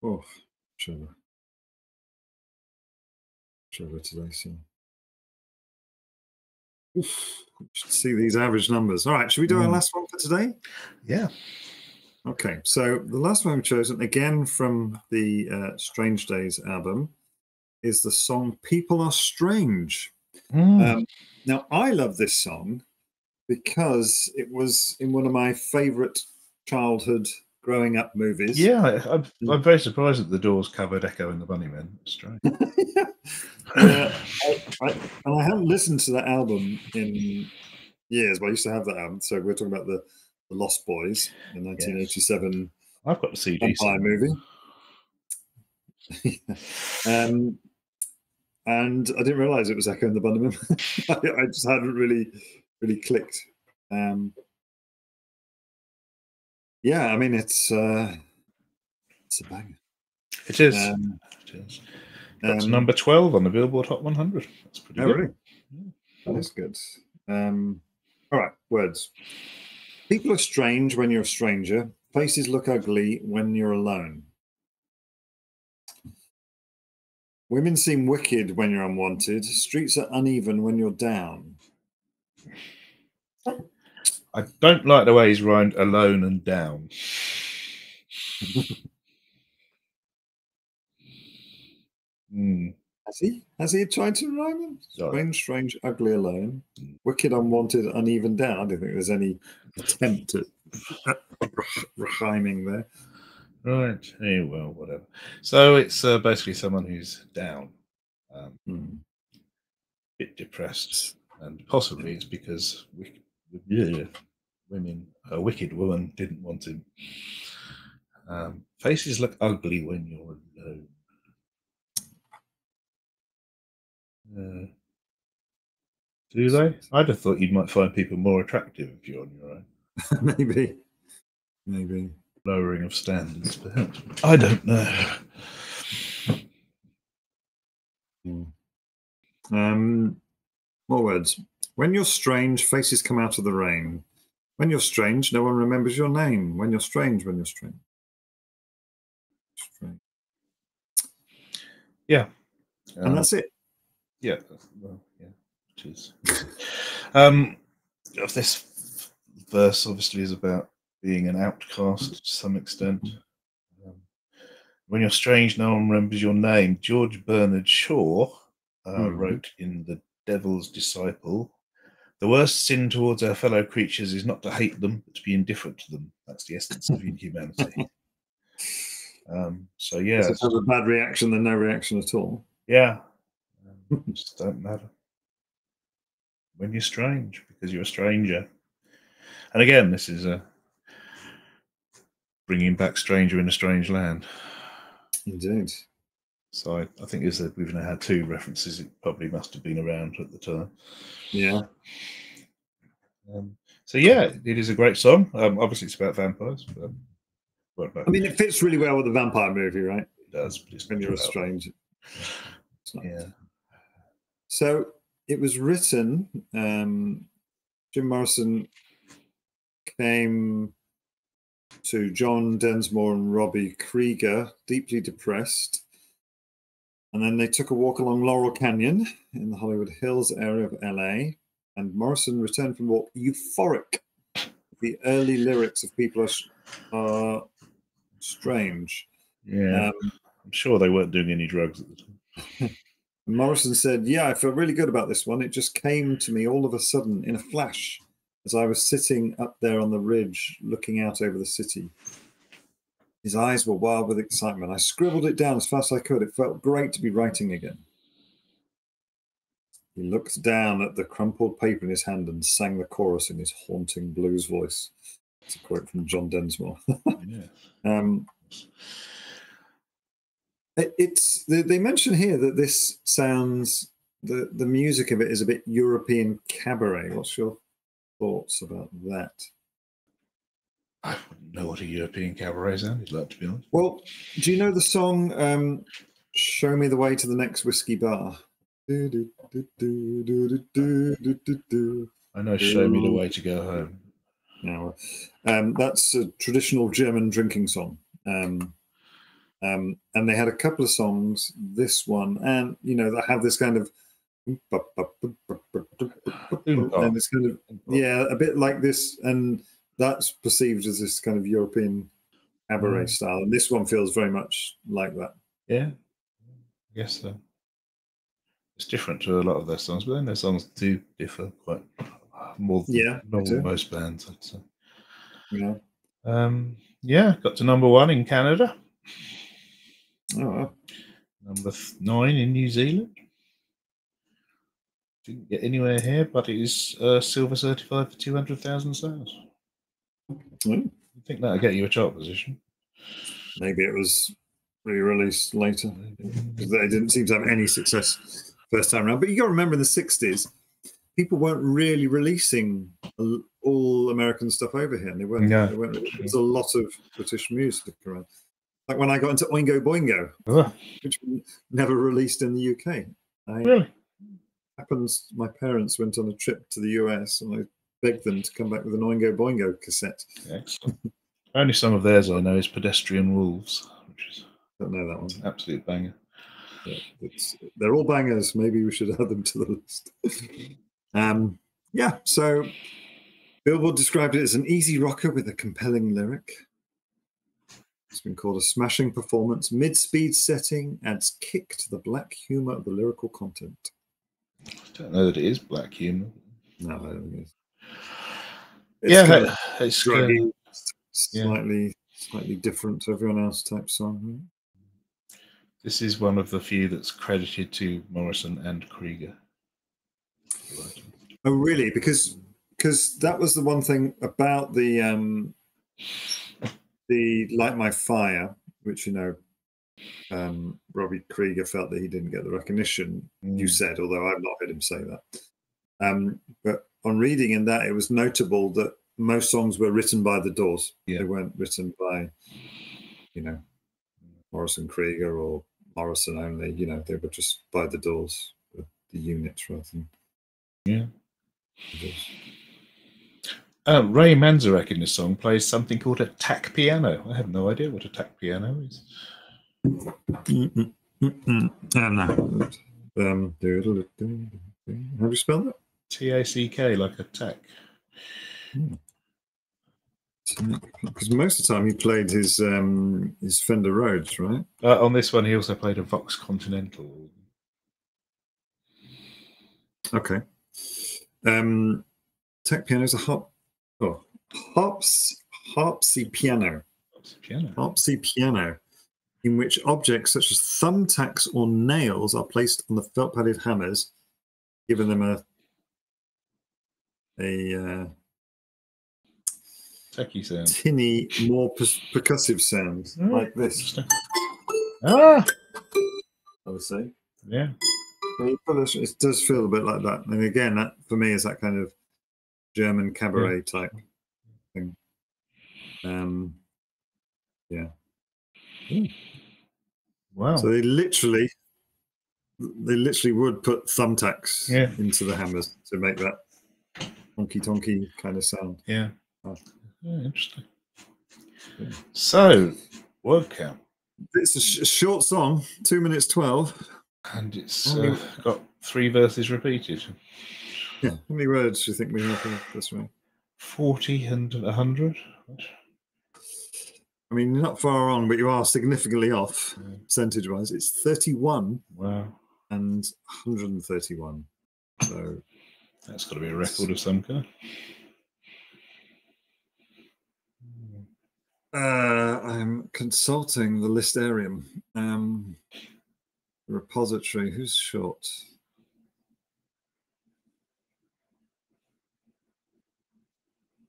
Oh, Trevor today, so. Should see these average numbers. All right, should we do our last one for today? Yeah. Okay, so the last one we've chosen, again from the Strange Days album, is the song People Are Strange. Now, I love this song because it was in one of my favourite childhood growing up movies. Yeah, I'm very surprised that the Doors covered Echo and the Bunnymen. It's strange. I haven't listened to that album in years, but I used to have that album. So we're talking about the Lost Boys, the 1987 yes. I've got the CD vampire movie. And I didn't realise it was Echo and the Bunnymen. I just hadn't really clicked. Yeah, I mean it's a banger. It is. It is. That's number 12 on the Billboard Hot 100. That's pretty good. Really? Yeah. That is good. All right, words. People are strange when you're a stranger. Places look ugly when you're alone. Women seem wicked when you're unwanted. Streets are uneven when you're down. I don't like the way he's rhymed alone and down. Has he tried to rhyme them? Strange, strange, ugly, alone. Wicked, unwanted, uneven, down. I don't think there's any attempt at rhyming there. Right. Hey, well, whatever. So it's basically someone who's down, bit depressed, and possibly it's because a wicked woman didn't want him. Faces look ugly when you're alone. Do they? I'd have thought you might find people more attractive if you're on your own. Maybe. Lowering of standards, perhaps. I don't know. More words. When you're strange, faces come out of the rain. When you're strange, no one remembers your name. When you're strange, when you're strange. Yeah. And that's it. Yeah. Well, yeah. It is. This verse obviously is about being an outcast to some extent. When you're strange, no one remembers your name. George Bernard Shaw wrote in The Devil's Disciple, the worst sin towards our fellow creatures is not to hate them, but to be indifferent to them. That's the essence of inhumanity. So yeah, it's a bad reaction than no reaction at all. Yeah, just don't matter when you're strange, because you're a stranger. And again, this is bringing back Stranger in a Strange Land. Indeed. So I think we've now had two references. It probably must have been around at the time. Yeah. So yeah, it is a great song. Obviously, it's about vampires. But I mean, it fits really well with the vampire movie, right? It does. But it's when you're a stranger. Yeah. So it was written. Jim Morrison came to John Densmore and Robbie Krieger, deeply depressed. And then they took a walk along Laurel Canyon in the Hollywood Hills area of LA. And Morrison returned from the walk euphoric. The early lyrics of People Are Strange. Yeah. I'm sure they weren't doing any drugs at the time. Morrison said, yeah, I feel really good about this one. It just came to me all of a sudden in a flash as I was sitting up there on the ridge looking out over the city. His eyes were wild with excitement. I scribbled it down as fast as I could. It felt great to be writing again. He looked down at the crumpled paper in his hand and sang the chorus in his haunting blues voice. It's a quote from John Densmore. They mention here that this sounds, the music of it is a bit European cabaret. What's your thoughts about that? I wouldn't know what a European cabaret sounded like, to be honest. Well, do you know the song Show Me the Way to the Next Whiskey Bar? I know Show Me the Way to Go Home. No, that's a traditional German drinking song. And they had a couple of songs, this one, and that have this kind of and this kind of a bit like this, and that's perceived as this kind of European cabaret style, and this one feels very much like that. Yeah, I guess so. It's different to a lot of their songs, but then their songs do differ quite more than most bands, I'd say. Got to #1 in Canada. Oh, Number 9 in New Zealand. Didn't get anywhere here, but it is silver certified for 200,000 sales. You think that'll get you a chart position? Maybe it was re-released later because they didn't seem to have any success first time around. But you got to remember, in the 60s, people weren't really releasing all American stuff over here. And they weren't. There's a lot of British music around. Like when I got into Oingo Boingo, which we never released in the UK. Really? Happens. My parents went on a trip to the US, and I begged them to come back with an Oingo Boingo cassette. Excellent. Only some of theirs I know is Pedestrian Wolves, which is don't know that one. An absolute banger. Yeah, they're all bangers. Maybe we should add them to the list. So Billboard described it as an easy rocker with a compelling lyric. It's been called a smashing performance. Mid-speed setting adds kick to the black humor of the lyrical content. I don't know that it is black humor. No, I don't think it is. Yeah, kind of it's druggy, yeah. slightly different to everyone else type song. This is one of the few that's credited to Morrison and Krieger. Oh, really? Because that was the one thing about the Light My Fire, which, you know, Robbie Krieger felt that he didn't get the recognition you said, although I've not heard him say that. But on reading in that, it was notable that most songs were written by the Doors. Yeah. They weren't written by, you know, Morrison Krieger or Morrison only. You know, they were just by the Doors, the units rather than yeah. the Doors. Ray Manzarek in this song plays something called a tack piano. I have no idea what a tack piano is. No. How do you spell that? T-A-C-K, like a tack. Because most of the time he played his Fender Rhodes, right? On this one, he also played a Vox Continental. Okay. Tack piano is a harpsy piano. Harpsy piano, in which objects such as thumbtacks or nails are placed on the felt-padded hammers, giving them a techie sound, tinny, more percussive sound, like this. I would say. Yeah. It does feel a bit like that. And again, that for me is that kind of German cabaret type thing. Yeah. Wow. So they literally would put thumbtacks into the hammers to make that honky-tonky kind of sound. Yeah. Oh. Yeah, interesting. Yeah. So, word count. It's a short song, 2 minutes 12. And it's got 3 verses repeated. Yeah. How many words do you think we have this way? 40 and 100. I mean, you're not far on, but you are significantly off percentage-wise. It's 31. Wow. And 131. So that's got to be a record of some kind. I'm consulting the listarium. Repository. Who's short?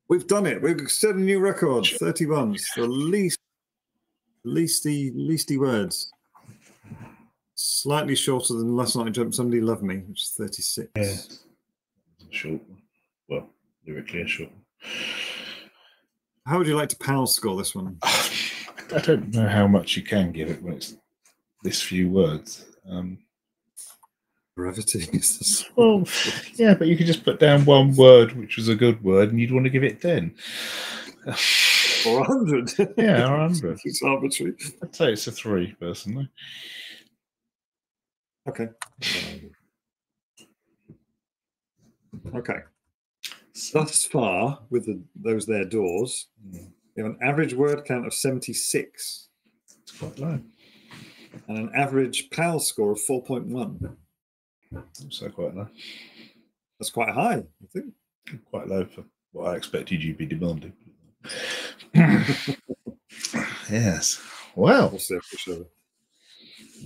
We've done it. We've set a new record. 31. It's the leasty words. Slightly shorter than Last Night I Jumped Somebody Loved Me, which is 36. Yeah. Short. Well, lyrically a short. How would you like to power score this one? I don't know how much you can give it when it's this few words. Brevity. Well, yeah, but you could just put down one word, which was a good word, and you'd want to give it 10. Or 100. Yeah, or 100. It's arbitrary. I'd say it's a 3, personally. Okay. Okay. Thus far, with those there doors, we have an average word count of 76. It's quite low. And an average PAL score of 4.1. Also quite low. That's quite high, I think. Quite low for what I expected you'd be demanding. Yes. Well. We'll see for sure.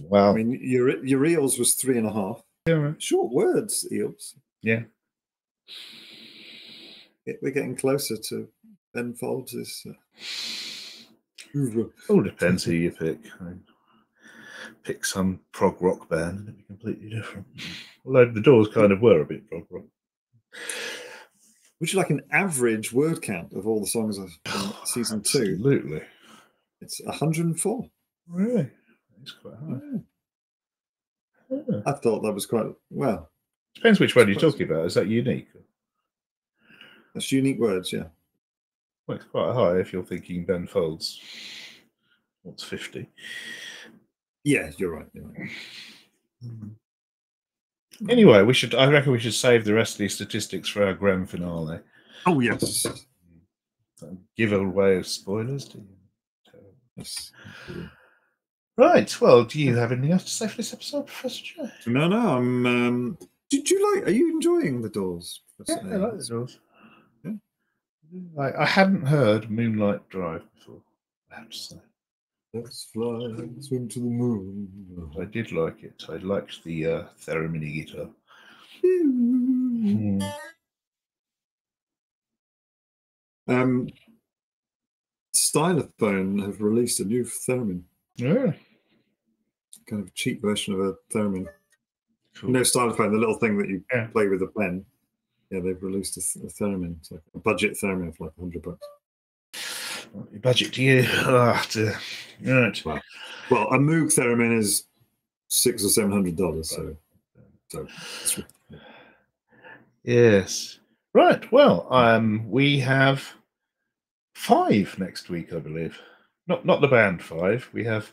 Wow. I mean, your eels was 3.5. Yeah, right. Short words, eels. Yeah. We're getting closer to Ben Folds' All depends who you pick. I mean, pick some prog rock band and it'd be completely different. Although the Doors kind of were a bit prog rock. Would you like an average word count of all the songs of season 2? Absolutely. It's 104. Really? It's quite high. Yeah. I thought that was quite well. Depends which one you're talking about. Is that unique? That's unique words, yeah. Well, it's quite high if you're thinking Ben Folds. What's 50? Yeah, you're right. You're right. Anyway, I reckon we should save the rest of these statistics for our grand finale. Oh yes. Give away of spoilers, do you? Yes. Right. Well, do you have anything else to say for this episode, Professor Joe? No. I'm. Did you like? Are you enjoying the Doors? Yeah, I like the Doors. Yeah. I hadn't heard Moonlight Drive before, I have to say. Let's fly, swim to the moon. I did like it. I liked the theremin guitar. Stylophone have released a new theremin. Yeah. Kind of a cheap version of a theremin. Cool. You know, Stylophone, the little thing that you Yeah. play with a pen. Yeah, they've released a theremin. It's like a budget theremin for like $100. What your budget do you? Right. Well, a Moog theremin is $600 or $700. So yes. Right. Well, we have 5 next week, I believe. Not the band 5. We have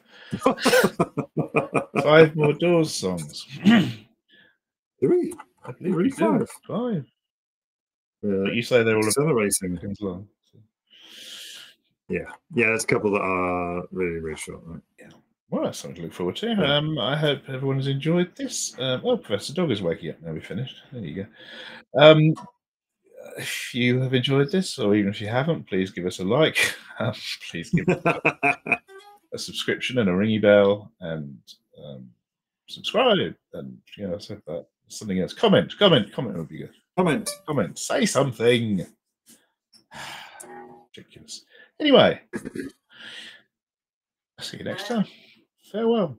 5 more Doors songs. Do we? I believe Really? we do. 5? 5. But you say they're all accelerating. seconds long. So. Yeah, there's a couple that are really, really short, right? Yeah. Well, that's something to look forward to. I hope everyone has enjoyed this. Well, Professor Dog is waking up now. We finished. There you go. If you have enjoyed this, or even if you haven't, please give us a like. Please give us a subscription and a ringy bell, and subscribe. And I said that. Something else. Comment would be good. Comment. Say something. Ridiculous. Anyway, I'll see you next time. Farewell.